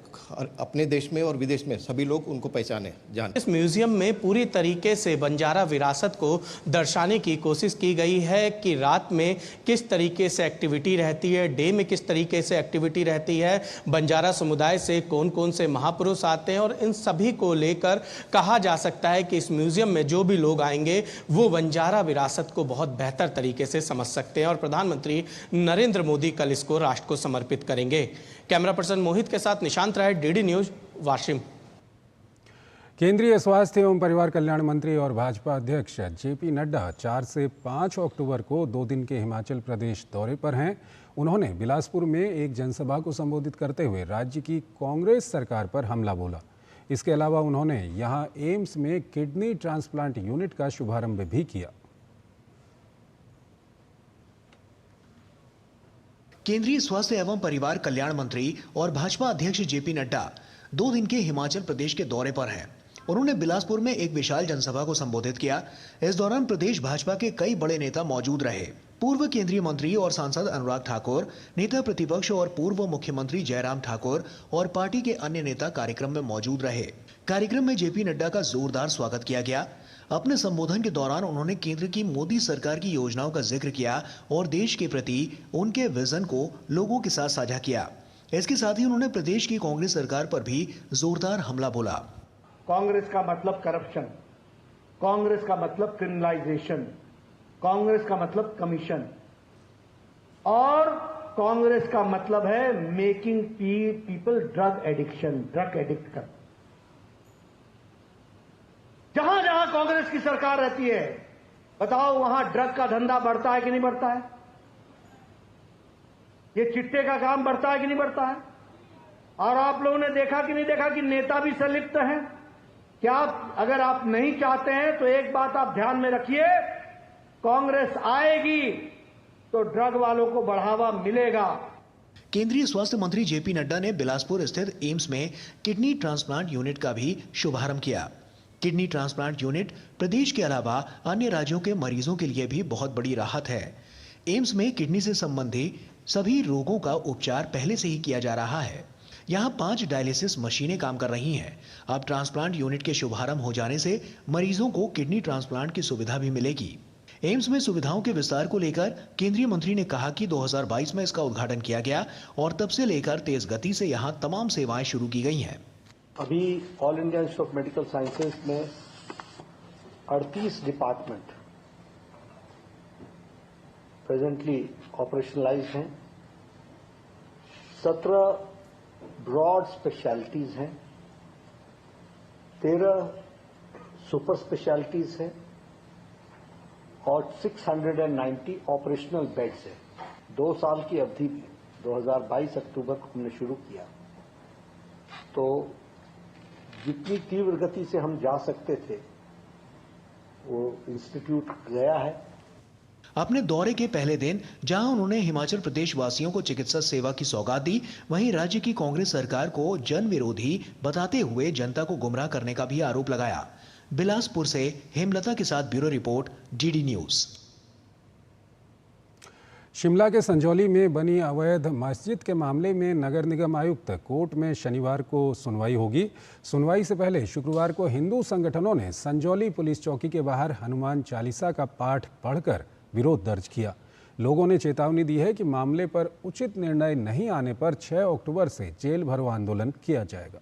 अपने देश में और विदेश में सभी लोग उनको पहचाने, जाने। इस म्यूजियम में पूरी तरीके से बंजारा विरासत को दर्शाने की कोशिश की गई है कि रात में किस तरीके से एक्टिविटी रहती है, डे में किस तरीके से एक्टिविटी रहती है, बंजारा समुदाय से कौन कौन से महापुरुष आते हैं और इन सभी को लेकर कहा जा सकता है कि इस म्यूजियम में जो भी लोग आएंगे वो बंजारा विरासत को बहुत बेहतर तरीके से समझ सकते हैं और प्रधानमंत्री नरेंद्र मोदी कल इसको राष्ट्र को समर्पित करेंगे। कैमरा पर्सन मोहित के साथ निशांत राय, डीडी न्यूज़, वाशिम। केंद्रीय स्वास्थ्य एवं परिवार कल्याण मंत्री और भाजपा अध्यक्ष जेपी नड्डा 4 से 5 अक्टूबर को 2 दिन के हिमाचल प्रदेश दौरे पर हैं। उन्होंने बिलासपुर में एक जनसभा को संबोधित करते हुए राज्य की कांग्रेस सरकार पर हमला बोला। इसके अलावा उन्होंने यहां एम्स में किडनी ट्रांसप्लांट यूनिट का शुभारंभ भी किया। केंद्रीय स्वास्थ्य एवं परिवार कल्याण मंत्री और भाजपा अध्यक्ष जेपी नड्डा 2 दिन के हिमाचल प्रदेश के दौरे पर हैं। उन्होंने बिलासपुर में एक विशाल जनसभा को संबोधित किया। इस दौरान प्रदेश भाजपा के कई बड़े नेता मौजूद रहे। पूर्व केंद्रीय मंत्री और सांसद अनुराग ठाकुर, नेता प्रतिपक्ष और पूर्व मुख्यमंत्री जयराम ठाकुर और पार्टी के अन्य नेता कार्यक्रम में मौजूद रहे। कार्यक्रम में जेपी नड्डा का जोरदार स्वागत किया गया। अपने संबोधन के दौरान उन्होंने केंद्र की मोदी सरकार की योजनाओं का जिक्र किया और देश के प्रति उनके विजन को लोगों के साथ साझा किया। इसके साथ ही उन्होंने प्रदेश की कांग्रेस सरकार पर भी जोरदार हमला बोला। कांग्रेस का मतलब करप्शन, कांग्रेस का मतलब क्रिमिनलाइजेशन, कांग्रेस का मतलब कमीशन और कांग्रेस का मतलब है मेकिंग पीपल ड्रग एडिक्ट कर। जहां जहां कांग्रेस की सरकार रहती है, बताओ वहां ड्रग का धंधा बढ़ता है कि नहीं बढ़ता है? ये चिट्टे का काम बढ़ता है कि नहीं बढ़ता है? और आप लोगों ने देखा कि नहीं देखा कि नेता भी संलिप्त हैं? क्या अगर आप नहीं चाहते हैं तो एक बात आप ध्यान में रखिए, कांग्रेस आएगी तो ड्रग वालों को बढ़ावा मिलेगा। केंद्रीय स्वास्थ्य मंत्री जेपी नड्डा ने बिलासपुर स्थित एम्स में किडनी ट्रांसप्लांट यूनिट का भी शुभारंभ किया। किडनी ट्रांसप्लांट यूनिट प्रदेश के अलावा अन्य राज्यों के मरीजों के लिए भी बहुत बड़ी राहत है। एम्स में किडनी से संबंधित सभी रोगों का उपचार पहले से ही किया जा रहा है। यहाँ 5 डायलिसिस मशीनें काम कर रही हैं। अब ट्रांसप्लांट यूनिट के शुभारंभ हो जाने से मरीजों को किडनी ट्रांसप्लांट की सुविधा भी मिलेगी। एम्स में सुविधाओं के विस्तार को लेकर केंद्रीय मंत्री ने कहा कि 2022 में इसका उद्घाटन किया गया और तब से लेकर तेज गति से यहाँ तमाम सेवाएं शुरू की गई हैं। अभी all India institute of medical sciences में 38 डिपार्टमेंट प्रेजेंटली ऑपरेशनलाइज हैं, 17 ब्रॉड स्पेशलिटीज हैं, 13 सुपर स्पेशलिटीज हैं और 690 ऑपरेशनल बेड्स हैं। 2 साल की अवधि में 2022 अक्टूबर को हमने शुरू किया, तो जितनी तीव्र गति से हम जा सकते थे वो इंस्टीट्यूट गया है। अपने दौरे के पहले दिन जहां उन्होंने हिमाचल प्रदेश वासियों को चिकित्सा सेवा की सौगात दी, वहीं राज्य की कांग्रेस सरकार को जन विरोधी बताते हुए जनता को गुमराह करने का भी आरोप लगाया। बिलासपुर से हेमलता के साथ bureau report, DD news. Shimla के संजौली में बनी अवैध मस्जिद के मामले में नगर निगम आयुक्त कोर्ट में शनिवार को सुनवाई होगी। सुनवाई से पहले शुक्रवार को हिंदू संगठनों ने संजौली पुलिस चौकी के बाहर हनुमान चालीसा का पाठ पढ़कर विरोध दर्ज किया। लोगों ने चेतावनी दी है कि मामले पर उचित निर्णय नहीं आने पर 6 अक्टूबर से जेल भरो आंदोलन किया जाएगा।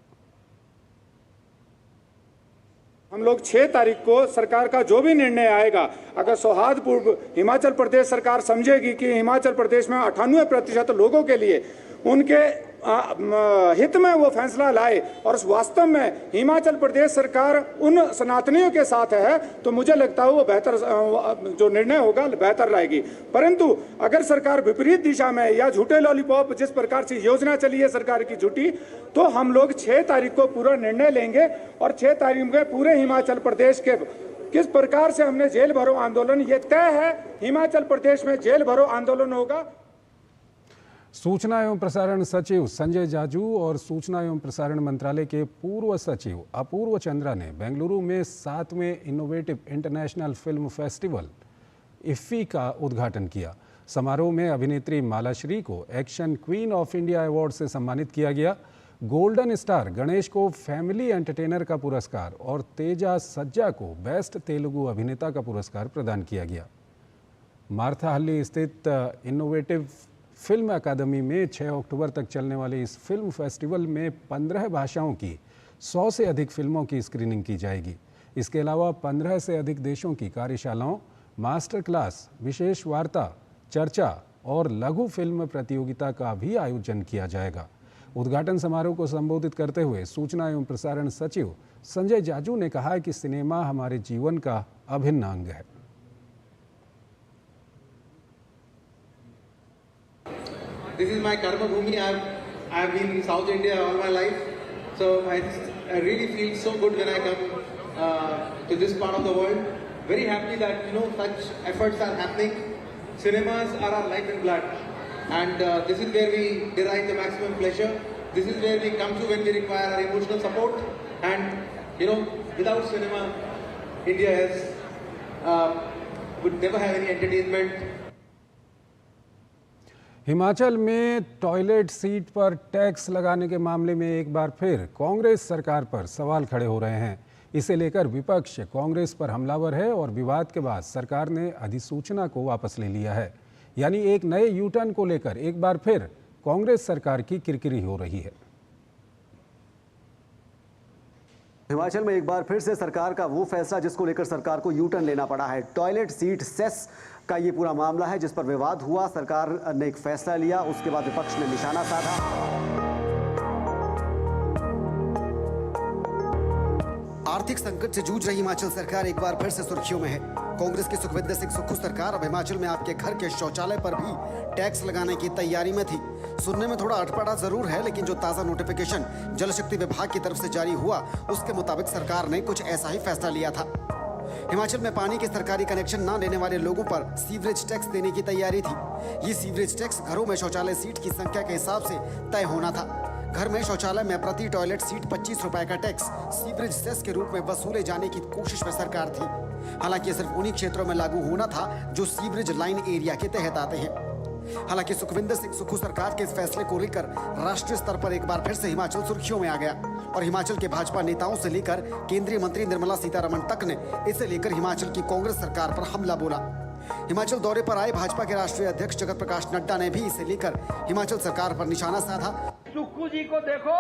हम लोग 6 तारीख को सरकार का जो भी निर्णय आएगा, अगर सौहार्दपूर्ण हिमाचल प्रदेश सरकार समझेगी कि हिमाचल प्रदेश में 98% लोगों के लिए उनके हित में वो फैसला लाए और वास्तव में हिमाचल प्रदेश सरकार उन सनातनियों के साथ है, तो मुझे लगता है वो बेहतर जो निर्णय होगा बेहतर रहेगी। परंतु अगर सरकार विपरीत दिशा में या झूठे लॉलीपॉप जिस प्रकार से योजना चली है सरकार की झूठी, तो हम लोग 6 तारीख को पूरा निर्णय लेंगे और 6 तारीख में पूरे हिमाचल प्रदेश के किस प्रकार से हमने जेल भरो आंदोलन, ये तय है हिमाचल प्रदेश में जेल भरो आंदोलन होगा। सूचना एवं प्रसारण सचिव संजय जाजू और सूचना एवं प्रसारण मंत्रालय के पूर्व सचिव अपूर्व चंद्रा ने बेंगलुरु में 7वें innovative international film festival IFFI का उद्घाटन किया। समारोह में अभिनेत्री मालाश्री को action queen of India award से सम्मानित किया गया। गोल्डन स्टार गणेश को फैमिली एंटरटेनर का पुरस्कार और तेजा सज्जा को बेस्ट तेलुगु अभिनेता का पुरस्कार प्रदान किया गया। मार्थाहल्ली स्थित इनोवेटिव फिल्म अकादमी में 6 अक्टूबर तक चलने वाले इस फिल्म फेस्टिवल में 15 भाषाओं की 100 से अधिक फिल्मों की स्क्रीनिंग की जाएगी। इसके अलावा 15 से अधिक देशों की कार्यशालाओं, मास्टर क्लास, विशेष वार्ता, चर्चा और लघु फिल्म प्रतियोगिता का भी आयोजन किया जाएगा। उद्घाटन समारोह को संबोधित करते हुए सूचना एवं प्रसारण सचिव संजय जाजू ने कहा कि सिनेमा हमारे जीवन का अभिन्न अंग है। This is my karma bhumi. I have been in South India all my life, so I really feel so good when I come to this part of the world. Very happy that such efforts are happening. Cinemas are our life and blood, and this is where we derive the maximum pleasure. This is where we come to when we require our emotional support, and You know, without cinema, India would never have any entertainment. Himachal में toilet seat पर tax लगाने के मामले में एक बार फिर कांग्रेस सरकार पर सवाल खड़े हो रहे हैं। इसे लेकर विपक्ष कांग्रेस पर हमलावर है और विवाद के बाद सरकार ने अधिसूचना को वापस ले लिया है। यानी एक नए यू टर्न को लेकर एक बार फिर कांग्रेस सरकार की किरकिरी हो रही है। हिमाचल में एक बार फिर से सरकार का वो फैसला जिसको लेकर सरकार को यू टर्न लेना पड़ा है। टॉयलेट सीट सेस का ये पूरा मामला है जिस पर विवाद हुआ, सरकार ने एक फैसला लिया, उसके बाद विपक्ष ने निशाना साधा। आर्थिक संकट से जूझ रही हिमाचल सरकार एक बार फिर से सुर्खियों में है। कांग्रेस की सुखविंदर सिंह सुक्खू सरकार अब हिमाचल में आपके घर के शौचालय पर भी टैक्स लगाने की तैयारी में थी। सुनने में थोड़ा अटपटा जरूर है, लेकिन जो ताजा नोटिफिकेशन जल शक्ति विभाग की तरफ से जारी हुआ उसके मुताबिक सरकार ने कुछ ऐसा ही फैसला लिया था। हिमाचल में पानी के सरकारी कनेक्शन न लेने वाले लोगों पर सीवरेज टैक्स देने की तैयारी थी। ये सीवरेज टैक्स घरों में शौचालय सीट की संख्या के हिसाब से तय होना था। घर में शौचालय में प्रति टॉयलेट सीट 25 रुपए का टैक्स सीवरेज सेस के रूप में वसूले जाने की कोशिश में सरकार थी। हालांकि सिर्फ उन्हीं क्षेत्रों में लागू होना था जो सीवरेज लाइन एरिया के तहत आते हैं। हालांकि सुखविंदर सिंह सुक्खू सरकार के इस फैसले को लेकर राष्ट्रीय स्तर पर एक बार फिर से हिमाचल सुर्खियों में आ गया और हिमाचल के भाजपा नेताओं से लेकर केंद्रीय मंत्री निर्मला सीतारमण तक ने इसे लेकर हिमाचल की कांग्रेस सरकार पर हमला बोला। हिमाचल दौरे पर आए भाजपा के राष्ट्रीय अध्यक्ष जगत प्रकाश नड्डा ने भी इसे लेकर हिमाचल सरकार पर निशाना साधा। सुक्खू जी को देखो,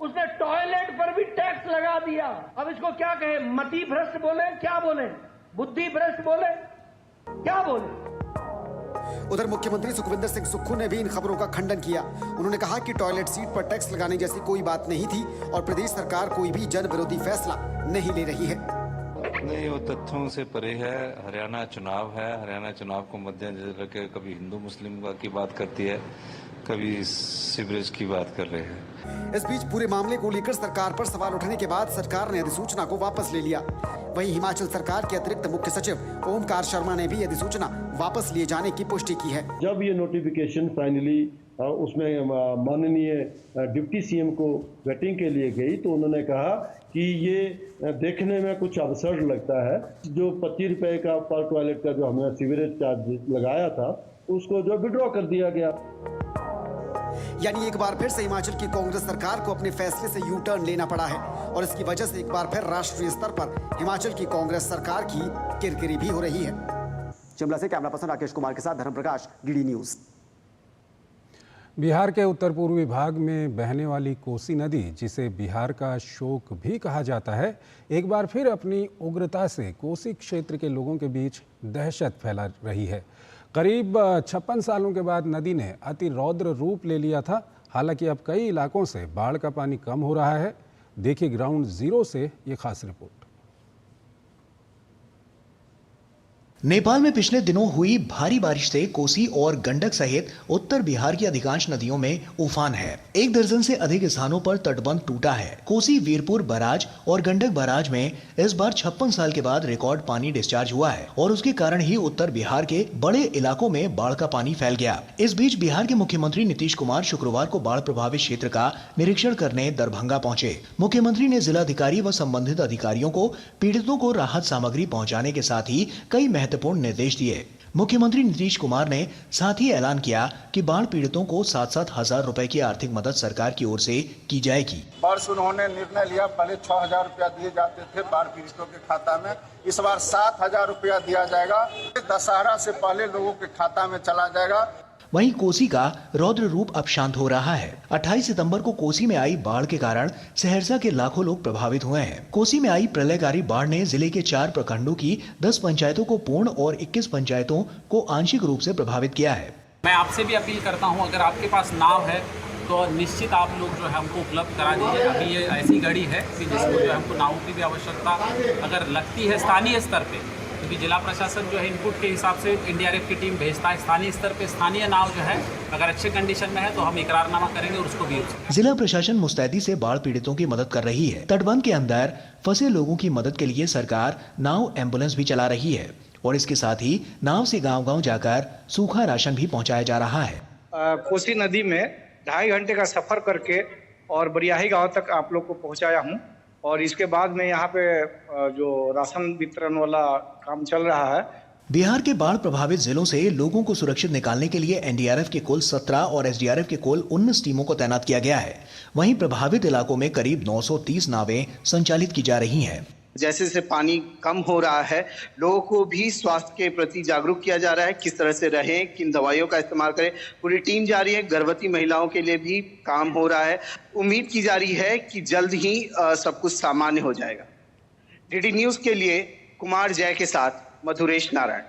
उसने टॉयलेट पर भी टैक्स लगा दिया। अब इसको क्या कहे, मति भ्रष्ट बोले, क्या बोले, बुद्धि भ्रष्ट बोले, क्या बोले? उधर मुख्यमंत्री सुखविंदर सिंह सुक्खू ने भी इन खबरों का खंडन किया। उन्होंने कहा कि टॉयलेट सीट पर टैक्स लगाने जैसी कोई बात नहीं थी और प्रदेश सरकार कोई भी जन विरोधी फैसला नहीं ले रही है। नहीं, वो तथ्यों से परे है। हरियाणा चुनाव है, हरियाणा चुनाव को मद्देनजर रख के कभी हिंदू मुस्लिम की बात करती है, कभी सीवरेज की बात कर रहे हैं। इस बीच पूरे मामले को लेकर सरकार पर सवाल उठने के बाद सरकार ने अधिसूचना को वापस ले लिया। वहीं हिमाचल सरकार के अतिरिक्त मुख्य सचिव ओमकार शर्मा ने भी अधिसूचना वापस लिए जाने की पुष्टि की है। जब ये नोटिफिकेशन फाइनली उसमें माननीय डिप्टी सीएम को वेटिंग के लिए गई तो उन्होंने कहा कि ये देखने में कुछ अबसर्ड लगता है। जो 25 रुपए का पर टॉयलेट का जो हमने सीवरेज चार्ज लगाया था उसको जो विड्रॉ कर दिया गया। यानी एक बार फिर से हिमाचल की कांग्रेस सरकार को अपने फैसले से यू टर्न लेना पड़ा है और इसकी वजह से एक बार फिर राष्ट्रीय स्तर पर हिमाचल की कांग्रेस सरकार की किरकिरी भी हो रही है। शिमला से कैमरा पर्सन राकेश कुमार के साथ धर्म प्रकाश, डीडी न्यूज। बिहार के उत्तर पूर्वी भाग में बहने वाली कोसी नदी, जिसे बिहार का शोक भी कहा जाता है, एक बार फिर अपनी उग्रता से कोसी क्षेत्र के लोगों के बीच दहशत फैला रही है। करीब 56 सालों के बाद नदी ने अति रौद्र रूप ले लिया था। हालांकि अब कई इलाकों से बाढ़ का पानी कम हो रहा है। देखिए ग्राउंड जीरो से ये खास रिपोर्ट। नेपाल में पिछले दिनों हुई भारी बारिश से कोसी और गंडक सहित उत्तर बिहार की अधिकांश नदियों में उफान है। 1 दर्जन से अधिक स्थानों पर तटबंध टूटा है। कोसी, वीरपुर बराज और गंडक बराज में इस बार 56 साल के बाद रिकॉर्ड पानी डिस्चार्ज हुआ है और उसके कारण ही उत्तर बिहार के बड़े इलाकों में बाढ़ का पानी फैल गया। इस बीच बिहार के मुख्यमंत्री नीतीश कुमार शुक्रवार को बाढ़ प्रभावित क्षेत्र का निरीक्षण करने दरभंगा पहुंचे। मुख्यमंत्री ने जिलाधिकारी व संबंधित अधिकारियों को पीड़ितों को राहत सामग्री पहुँचाने के साथ ही कई महत्वपूर्ण निर्देश दिए। मुख्यमंत्री नीतीश कुमार ने साथ ही ऐलान किया कि बाढ़ पीड़ितों को 7-7 हजार रुपए की आर्थिक मदद सरकार की ओर से की जाएगी। वर्ष उन्होंने निर्णय लिया, पहले 6,000 रुपया दिए जाते थे बाढ़ पीड़ितों के खाता में, इस बार 7,000 रुपया दिया जाएगा। दशहरा से पहले लोगों के खाता में चला जाएगा। वहीं कोसी का रौद्र रूप अब शांत हो रहा है। 28 सितंबर को कोसी में आई बाढ़ के कारण सहरसा के लाखों लोग प्रभावित हुए हैं। कोसी में आई प्रलयकारी बाढ़ ने जिले के 4 प्रखंडों की 10 पंचायतों को पूर्ण और 21 पंचायतों को आंशिक रूप से प्रभावित किया है। मैं आपसे भी अपील करता हूं, अगर आपके पास नाव है तो निश्चित आप लोग जो है हमको उपलब्ध करा दीजिए। अभी ये ऐसी घड़ी है कि जिसको जो है हमको नावों की भी आवश्यकता अगर लगती है स्थानीय स्तर पे, क्योंकि जिला प्रशासन जो है इनपुट के हिसाब से एनडीआरएफ की टीम भेजता है। स्थानीय स्तर पे स्थानीय नाव जो है अगर अच्छे कंडीशन में है तो हम इकरारनामा करेंगे और उसको भी। जिला प्रशासन मुस्तैदी से बाढ़ पीड़ितों की मदद कर रही है। तटबंध के अंदर फंसे लोगों की मदद के लिए सरकार नाव एम्बुलेंस भी चला रही है और इसके साथ ही नाव से गांव-गांव जाकर सूखा राशन भी पहुंचाया जा रहा है। कोसी नदी में 2.5 घंटे का सफर करके और बरियाही गांव तक आप लोग को पहुंचाया हूं और इसके बाद में यहाँ पे जो राशन वितरण वाला काम चल रहा है। बिहार के बाढ़ प्रभावित जिलों से लोगों को सुरक्षित निकालने के लिए एनडीआरएफ के कुल 17 और एसडीआरएफ के कुल 19 टीमों को तैनात किया गया है। वहीं प्रभावित इलाकों में करीब 930 नावें संचालित की जा रही हैं। जैसे जैसे पानी कम हो रहा है, लोगों को भी स्वास्थ्य के प्रति जागरूक किया जा रहा है, किस तरह से रहें, किन दवाइयों का इस्तेमाल करें। पूरी टीम जा रही है, गर्भवती महिलाओं के लिए भी काम हो रहा है। उम्मीद की जा रही है कि जल्द ही सब कुछ सामान्य हो जाएगा। डीडी न्यूज के लिए कुमार जय के साथ मधुरेश नारायण।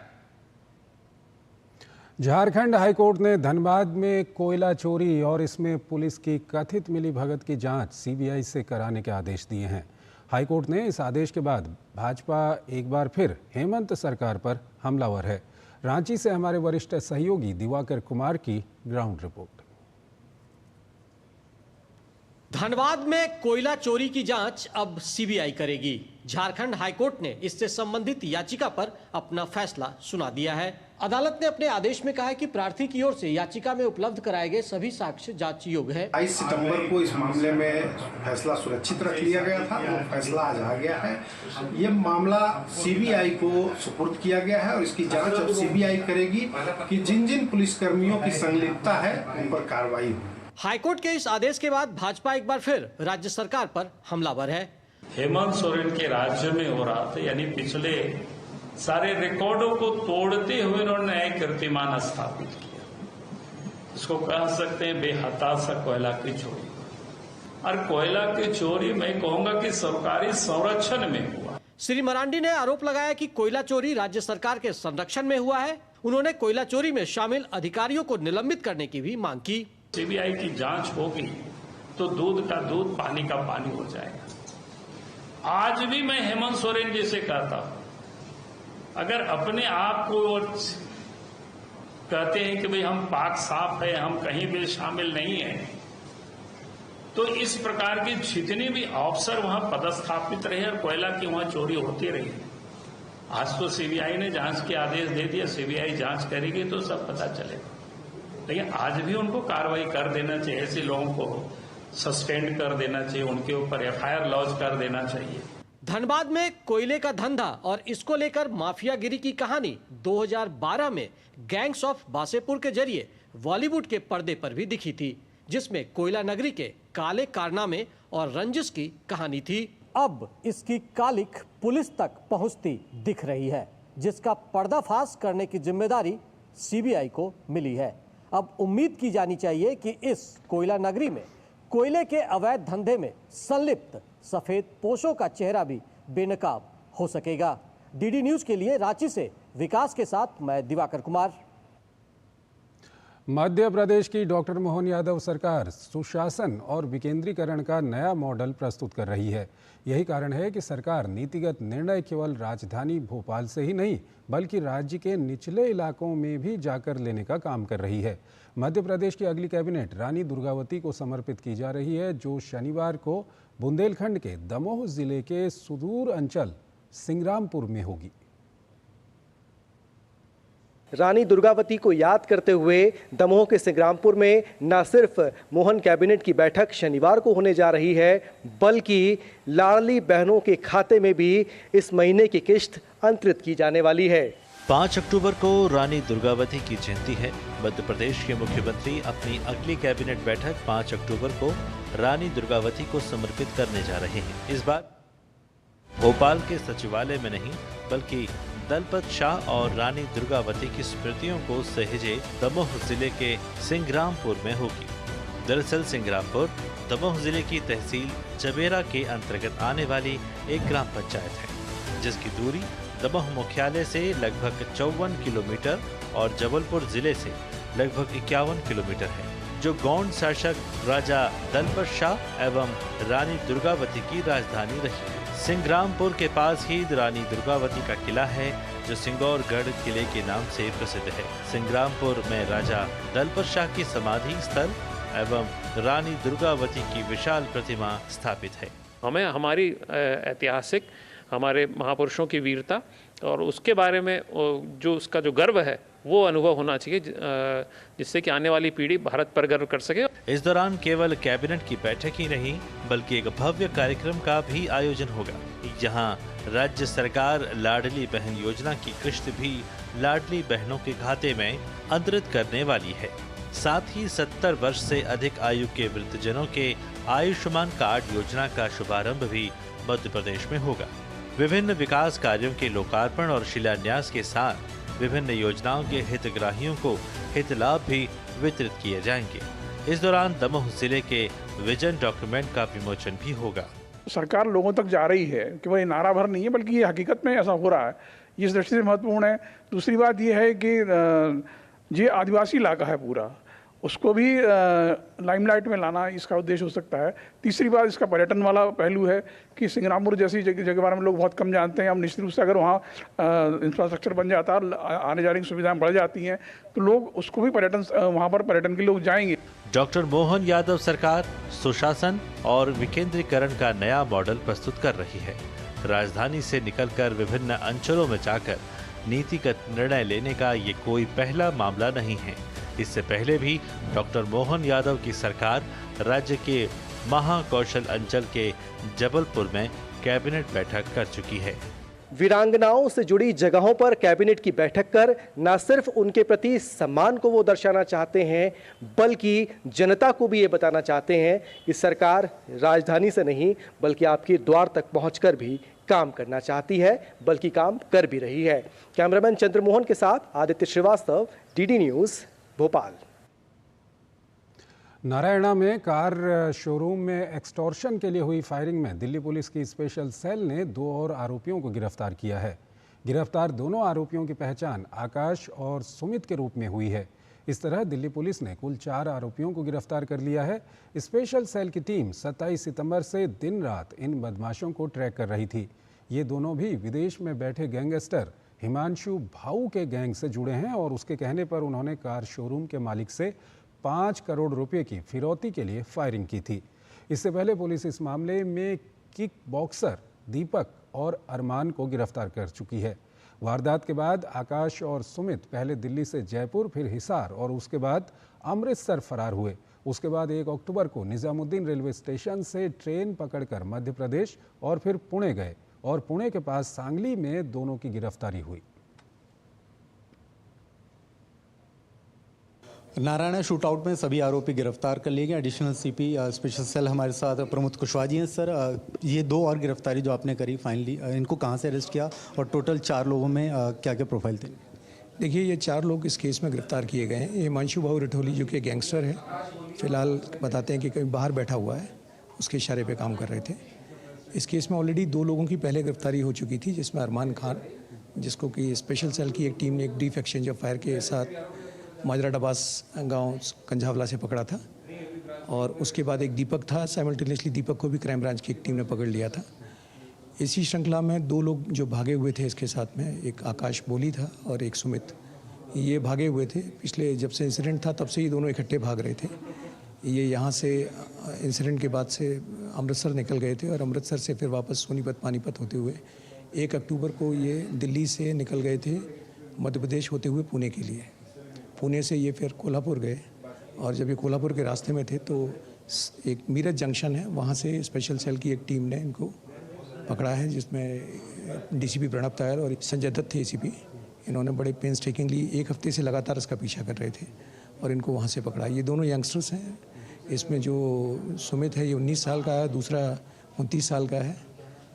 झारखंड हाईकोर्ट ने धनबाद में कोयला चोरी और इसमें पुलिस की कथित मिलीभगत की जांच सीबीआई से कराने के आदेश दिए हैं। हाईकोर्ट ने इस आदेश के बाद भाजपा एक बार फिर हेमंत सरकार पर हमलावर है। रांची से हमारे वरिष्ठ सहयोगी दिवाकर कुमार की ग्राउंड रिपोर्ट। धनबाद में कोयला चोरी की जांच अब सीबीआई करेगी। झारखंड हाईकोर्ट ने इससे संबंधित याचिका पर अपना फैसला सुना दिया है। अदालत ने अपने आदेश में कहा है कि प्रार्थी की ओर से याचिका में उपलब्ध कराए गए सभी साक्ष्य जांच योग्य है। 22 सितंबर को इस मामले में फैसला सुरक्षित रख लिया गया था, वो फैसला आज आ गया है। ये मामला सीबीआई को सुपुर्द किया गया है और इसकी जांच अब सीबीआई करेगी कि जिन जिन पुलिसकर्मियों की संलिप्तता है उन पर कार्रवाई हो। हाईकोर्ट के इस आदेश के बाद भाजपा एक बार फिर राज्य सरकार पर हमलावर है। हेमंत सोरेन के राज्य में हो रहा था, यानी पिछले सारे रिकॉर्डों को तोड़ते हुए उन्होंने नया कीर्तिमान स्थापित किया। इसको कह सकते हैं बेहताशा कोयला की चोरी। और कोयला की चोरी मैं कहूंगा कि सरकारी संरक्षण में हुआ। श्री मरांडी ने आरोप लगाया कि कोयला चोरी राज्य सरकार के संरक्षण में हुआ है। उन्होंने कोयला चोरी में शामिल अधिकारियों को निलंबित करने की भी मांग की। सीबीआई की जांच होगी तो दूध का दूध, पानी का पानी हो जाएगा। आज भी मैं हेमंत सोरेन जी से कहता हूं, अगर अपने आप को कहते हैं कि भाई हम पाक साफ है, हम कहीं भी शामिल नहीं है, तो इस प्रकार की जितनी भी अफसर वहां पदस्थापित रहे और कोयला की वहां चोरी होती रही। आज तो सीबीआई ने जांच के आदेश दे दिया, सीबीआई जांच करेगी तो सब पता चलेगा। लेकिन आज भी उनको कार्रवाई कर देना चाहिए, ऐसे लोगों को सस्पेंड कर देना चाहिए, उनके ऊपर एफआईआर लॉन्च कर देना चाहिए। धनबाद में कोयले का धंधा और इसको लेकर माफियागिरी की कहानी 2012 में गैंग्स ऑफ बासेपुर के जरिए बॉलीवुड के पर्दे पर भी दिखी थी, जिसमें कोयला नगरी के काले कारनामे और रंजिश की कहानी थी। अब इसकी कालिख पुलिस तक पहुंचती दिख रही है, जिसका पर्दाफाश करने की जिम्मेदारी सीबीआई को मिली है। अब उम्मीद की जानी चाहिए कि इस कोयला नगरी में कोयले के अवैध धंधे में संलिप्त सफेद पोशों का चेहरा भी बेनकाब हो सकेगा। डीडी न्यूज के लिए रांची से विकास के साथ मैं दिवाकर कुमार। मध्य प्रदेश की डॉक्टर मोहन यादव सरकार सुशासन और विकेंद्रीकरण का नया मॉडल प्रस्तुत कर रही है। यही कारण है कि सरकार नीतिगत निर्णय केवल राजधानी भोपाल से ही नहीं बल्कि राज्य के निचले इलाकों में भी जाकर लेने का काम कर रही है। मध्य प्रदेश की अगली कैबिनेट रानी दुर्गावती को समर्पित की जा रही है, जो शनिवार को बुंदेलखंड के दमोह जिले के सुदूर अंचल सिंग्रामपुर में होगी। रानी दुर्गावती को याद करते हुए दमोह के सिंग्रामपुर में न सिर्फ मोहन कैबिनेट की बैठक शनिवार को होने जा रही है, बल्कि लाडली बहनों के खाते में भी इस महीने की किश्त अंतरित की जाने वाली है। 5 अक्टूबर को रानी दुर्गावती की जयंती है। मध्य प्रदेश के मुख्यमंत्री अपनी अगली कैबिनेट बैठक 5 अक्टूबर को रानी दुर्गावती को समर्पित करने जा रहे हैं। इस बार भोपाल के सचिवालय में नहीं बल्कि दलपत शाह और रानी दुर्गावती की स्मृतियों को सहेजे दमोह जिले के सिंग्रामपुर में होगी। दरअसल सिंग्रामपुर दमोह जिले की तहसील चबेरा के अंतर्गत आने वाली एक ग्राम पंचायत है, जिसकी दूरी दमोह मुख्यालय से लगभग 54 किलोमीटर और जबलपुर जिले से लगभग 51 किलोमीटर है, जो गौंड शासक राजा दलपत शाह एवं रानी दुर्गावती की राजधानी रही। सिंग्रामपुर के पास ही रानी दुर्गावती का किला है, जो सिंगौरगढ़ किले के नाम से प्रसिद्ध है। सिंग्रामपुर में राजा दलपत शाह की समाधि स्थल एवं रानी दुर्गावती की विशाल प्रतिमा स्थापित है। हमें हमारी ऐतिहासिक हमारे महापुरुषों की वीरता, और उसके बारे में जो उसका जो गर्व है वो अनुभव होना चाहिए, जिससे कि आने वाली पीढ़ी भारत पर गर्व कर सके। इस दौरान केवल कैबिनेट की बैठक ही नहीं बल्कि एक भव्य कार्यक्रम का भी आयोजन होगा, जहां राज्य सरकार लाडली बहन योजना की किश्त भी लाडली बहनों के खाते में अंतरित करने वाली है। साथ ही 70 वर्ष से अधिक आयु के वृद्धजनों के आयुष्मान कार्ड योजना का शुभारंभ भी मध्य प्रदेश में होगा। विभिन्न विकास कार्यों के लोकार्पण और शिलान्यास के साथ विभिन्न योजनाओं के हितग्राहियों को हित लाभ भी वितरित किए जाएंगे। इस दौरान दमोह जिले के विजन डॉक्यूमेंट का विमोचन भी होगा। सरकार लोगों तक जा रही है कि वह नारा भर नहीं है, बल्कि ये हकीकत में ऐसा हो रहा है, इस दृष्टि से महत्वपूर्ण है। दूसरी बात ये है कि ये आदिवासी इलाका है पूरा, उसको भी लाइमलाइट में लाना इसका उद्देश्य हो सकता है। तीसरी बात इसका पर्यटन वाला पहलू है कि सिंगरामपुर जैसी जगह के बारे में लोग बहुत कम जानते हैं। अब निश्चित रूप से अगर वहाँ इंफ्रास्ट्रक्चर बन जाता है, आने जाने की सुविधाएं बढ़ जाती हैं, तो लोग उसको भी वहाँ पर पर्यटन के लोग जाएंगे। डॉक्टर मोहन यादव सरकार सुशासन और विकेंद्रीकरण का नया मॉडल प्रस्तुत कर रही है। राजधानी से निकलकर विभिन्न अंचलों में जाकर नीतिगत निर्णय लेने का ये कोई पहला मामला नहीं है। इससे पहले भी डॉक्टर मोहन यादव की सरकार राज्य के महाकौशल अंचल के जबलपुर में कैबिनेट बैठक कर चुकी है। वीरांगनाओं से जुड़ी जगहों पर कैबिनेट की बैठक कर न सिर्फ उनके प्रति सम्मान को वो दर्शाना चाहते हैं, बल्कि जनता को भी ये बताना चाहते हैं कि सरकार राजधानी से नहीं बल्कि आपके द्वार तक पहुंचकर भी काम करना चाहती है, बल्कि काम कर भी रही है। कैमरामैन चंद्रमोहन के साथ आदित्य श्रीवास्तव, डीडी न्यूज़, भोपाल। नारायणा में कार शोरूम में एक्सटॉर्शन के लिए हुई फायरिंग में दिल्ली पुलिस की स्पेशल सेल ने 2 और आरोपियों को गिरफ्तार किया है। गिरफ्तार दोनों आरोपियों की पहचान आकाश और सुमित के रूप में हुई है। इस तरह दिल्ली पुलिस ने कुल 4 आरोपियों को गिरफ्तार कर लिया है। स्पेशल सेल की टीम 27 सितंबर से दिन रात इन बदमाशों को ट्रैक कर रही थी। ये दोनों भी विदेश में बैठे गैंगस्टर हिमांशु भाऊ के गैंग से जुड़े हैं और उसके कहने पर उन्होंने कार शोरूम के मालिक से 5 करोड़ रुपए की फिरौती के लिए फायरिंग की थी। इससे पहले पुलिस इस मामले में किक बॉक्सर दीपक और अरमान को गिरफ्तार कर चुकी है। वारदात के बाद आकाश और सुमित पहले दिल्ली से जयपुर, फिर हिसार और उसके बाद अमृतसर फरार हुए। उसके बाद 1 अक्टूबर को निजामुद्दीन रेलवे स्टेशन से ट्रेन पकड़कर मध्य प्रदेश और फिर पुणे गए और पुणे के पास सांगली में दोनों की गिरफ्तारी हुई। नारायण शूटआउट में सभी आरोपी गिरफ्तार कर लिए गए। एडिशनल सीपी स्पेशल सेल हमारे साथ प्रमोद कुशवाहा जी हैं। सर, ये 2 और गिरफ्तारी जो आपने करी फाइनली, इनको कहाँ से अरेस्ट किया और टोटल 4 लोगों में क्या क्या प्रोफाइल थे? देखिए, ये 4 लोग इस केस में गिरफ्तार किए गए हैं। ये हिमांशु भाऊ रिठोली जो कि गैंगस्टर है, फिलहाल बताते हैं कि कहीं बाहर बैठा हुआ है, उसके इशारे पे काम कर रहे थे। इस केस में ऑलरेडी 2 लोगों की पहले गिरफ्तारी हो चुकी थी, जिसमें अरमान खान, जिसको कि स्पेशल सेल की एक टीम ने एक डीप एक्सचेंज ऑफ फायर के साथ माजरा डबास गांव कंझावला से पकड़ा था, और उसके बाद एक दीपक था। साइमल्टेनियसली दीपक को भी क्राइम ब्रांच की एक टीम ने पकड़ लिया था। इसी श्रृंखला में 2 लोग जो भागे हुए थे इसके साथ में, एक आकाश बोली था और एक सुमित, ये भागे हुए थे। पिछले जब से इंसिडेंट था तब से ये दोनों इकट्ठे भाग रहे थे। ये यहाँ से इंसिडेंट के बाद से अमृतसर निकल गए थे और अमृतसर से फिर वापस सोनीपत पानीपत होते हुए 1 अक्टूबर को ये दिल्ली से निकल गए थे मध्य प्रदेश होते हुए पुणे के लिए। पुणे से ये फिर कोल्हापुर गए, और जब ये कोल्हापुर के रास्ते में थे तो एक मीरठ जंक्शन है, वहाँ से स्पेशल सेल की एक टीम ने इनको पकड़ा है, जिसमें डीसीपी प्रणब तायल और संजय दत्त थे एसीपी। इन्होंने बड़े पेंस टेकिंगली 1 हफ्ते से लगातार इसका पीछा कर रहे थे और इनको वहाँ से पकड़ा। ये दोनों यंगस्टर्स हैं। इसमें जो सुमित है ये 19 साल का है, दूसरा 29 साल का है।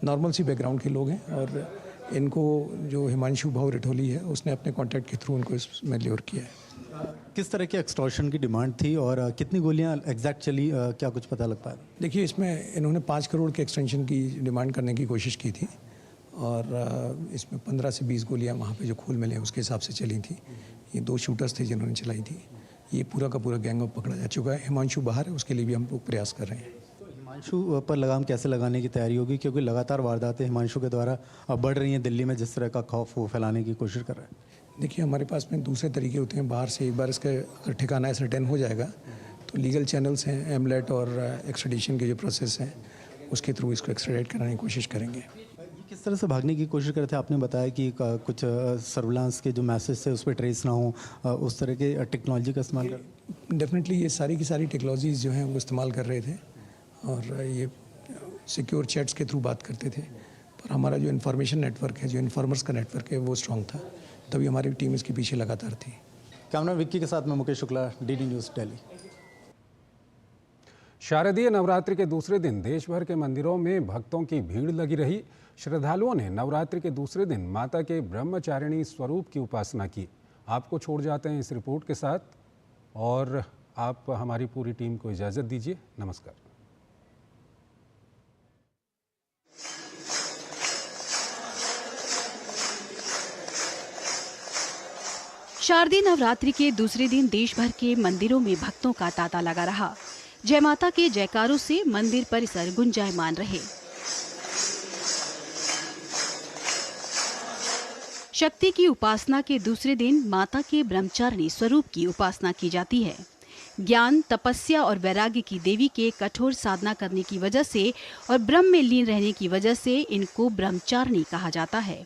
नॉर्मल सी बैकग्राउंड के लोग हैं, और इनको जो हिमांशु भाऊ रिठोली है उसने अपने कॉन्टैक्ट के थ्रू उनको इसमें ल्योर किया है। किस तरह की एक्सटॉर्शन की डिमांड थी और कितनी गोलियां एग्जैक्ट चली, क्या कुछ पता लग पाया? देखिए, इसमें इन्होंने 5 करोड़ के एक्सटेंशन की डिमांड करने की कोशिश की थी, और इसमें 15 से 20 गोलियां वहाँ पे जो खूल मिले उसके हिसाब से चली थी। ये 2 शूटर्स थे जिन्होंने चलाई थी। ये पूरा का पूरा गैंग अप पकड़ा जा चुका है। हिमांशु बाहर है, उसके लिए भी हम लोग प्रयास कर रहे हैं। हिमांशु पर लगाम कैसे लगाने की तैयारी होगी, क्योंकि लगातार वारदातें हिमांशु के द्वारा अब बढ़ रही हैं दिल्ली में, जिस तरह का खौफ वो फैलाने की कोशिश कर रहा है? देखिए, हमारे पास में दूसरे तरीके होते हैं। बाहर से एक बार इसका अगर ठिकाना सर्टेन हो जाएगा तो लीगल चैनल्स हैं, एमलेट और एक्सट्रेडिशन के जो प्रोसेस हैं उसके थ्रू इसको एक्सट्रेडिट कराने की कोशिश करेंगे। किस तरह से भागने की कोशिश करते थे? आपने बताया कि कुछ सर्विलांस के जो मैसेज थे उस पर ट्रेस ना हो, उस तरह के टेक्नोलॉजी का इस्तेमाल कर। डेफिनेटली ये सारी की सारी टेक्नोलॉजीज़ जो हैं वो इस्तेमाल कर रहे थे और ये सिक्योर चैट्स के थ्रू बात करते थे। पर हमारा जो इन्फॉर्मेशन नेटवर्क है, जो इन्फॉर्मर्स का नेटवर्क है, वो स्ट्रॉन्ग था, तभी हमारी टीम इसके पीछे लगातार थी। कैमरा विक्की के साथ मैं मुकेश शुक्ला, डीडी न्यूज़ दिल्ली। शारदीय नवरात्रि के दूसरे दिन देश भर के मंदिरों में भक्तों की भीड़ लगी रही। श्रद्धालुओं ने नवरात्रि के दूसरे दिन माता के ब्रह्मचारिणी स्वरूप की उपासना की। आपको छोड़ जाते हैं इस रिपोर्ट के साथ और आप हमारी पूरी टीम को इजाज़त दीजिए। नमस्कार। शारदीय नवरात्रि के दूसरे दिन देश भर के मंदिरों में भक्तों का तांता लगा रहा। जय माता के जयकारों से मंदिर परिसर गुंजायमान रहे। शक्ति की उपासना के दूसरे दिन माता के ब्रह्मचारिणी स्वरूप की उपासना की जाती है। ज्ञान, तपस्या और वैराग्य की देवी के कठोर साधना करने की वजह से और ब्रह्म में लीन रहने की वजह से इनको ब्रह्मचारिणी कहा जाता है।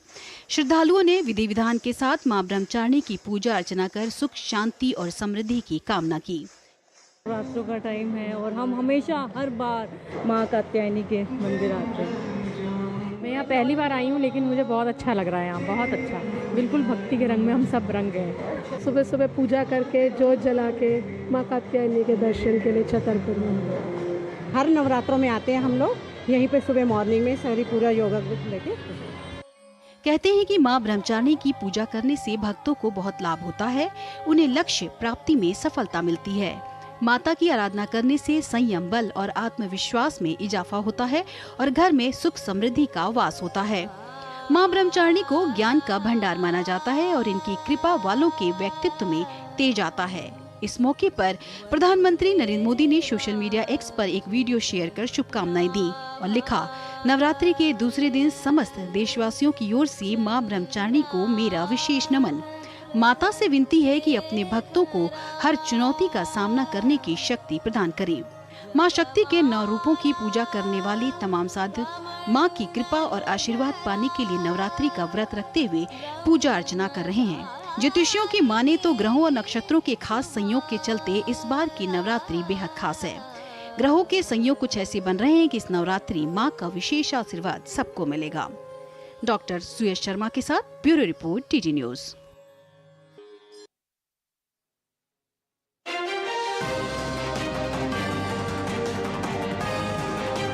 श्रद्धालुओं ने विधि विधान के साथ मां ब्रह्मचारिणी की पूजा अर्चना कर सुख, शांति और समृद्धि की कामना की। नवरात्रों का टाइम है और हम हमेशा हर बार मां कात्यायनी के मंदिर आते हैं। मैं यहाँ पहली बार आई हूँ लेकिन मुझे बहुत अच्छा लग रहा है। यहाँ बहुत अच्छा, बिल्कुल भक्ति के रंग में हम सब रंग गए। सुबह सुबह पूजा करके जोत जला के माँ कात्यायनी के दर्शन के लिए छतरपुर में हर नवरात्रों में आते हैं हम लोग। यहीं पे सुबह मॉर्निंग में सारी पूरा योगा ग्रुप लेके। कहते हैं कि मां ब्रह्मचारिणी की पूजा करने से भक्तों को बहुत लाभ होता है। उन्हें लक्ष्य प्राप्ति में सफलता मिलती है। माता की आराधना करने से संयम, बल और आत्मविश्वास में इजाफा होता है और घर में सुख समृद्धि का वास होता है। मां ब्रह्मचारिणी को ज्ञान का भंडार माना जाता है और इनकी कृपा वालों के व्यक्तित्व में तेज आता है। इस मौके पर प्रधानमंत्री नरेंद्र मोदी ने सोशल मीडिया एक्स पर एक वीडियो शेयर कर शुभकामनाएं दी और लिखा, नवरात्रि के दूसरे दिन समस्त देशवासियों की ओर से मां ब्रह्मचारिणी को मेरा विशेष नमन। माता से विनती है कि अपने भक्तों को हर चुनौती का सामना करने की शक्ति प्रदान करे। मां शक्ति के 9 रूपों की पूजा करने वाले तमाम साधक मां की कृपा और आशीर्वाद पाने के लिए नवरात्रि का व्रत रखते हुए पूजा अर्चना कर रहे हैं। ज्योतिषियों की माने तो ग्रहों और नक्षत्रों के खास संयोग के चलते इस बार की नवरात्रि बेहद खास है। ग्रहों के संयोग कुछ ऐसे बन रहे हैं कि इस नवरात्रि मां का विशेष आशीर्वाद सबको मिलेगा। डॉक्टर सुयश शर्मा के साथ ब्यूरो रिपोर्ट, टीटी न्यूज़।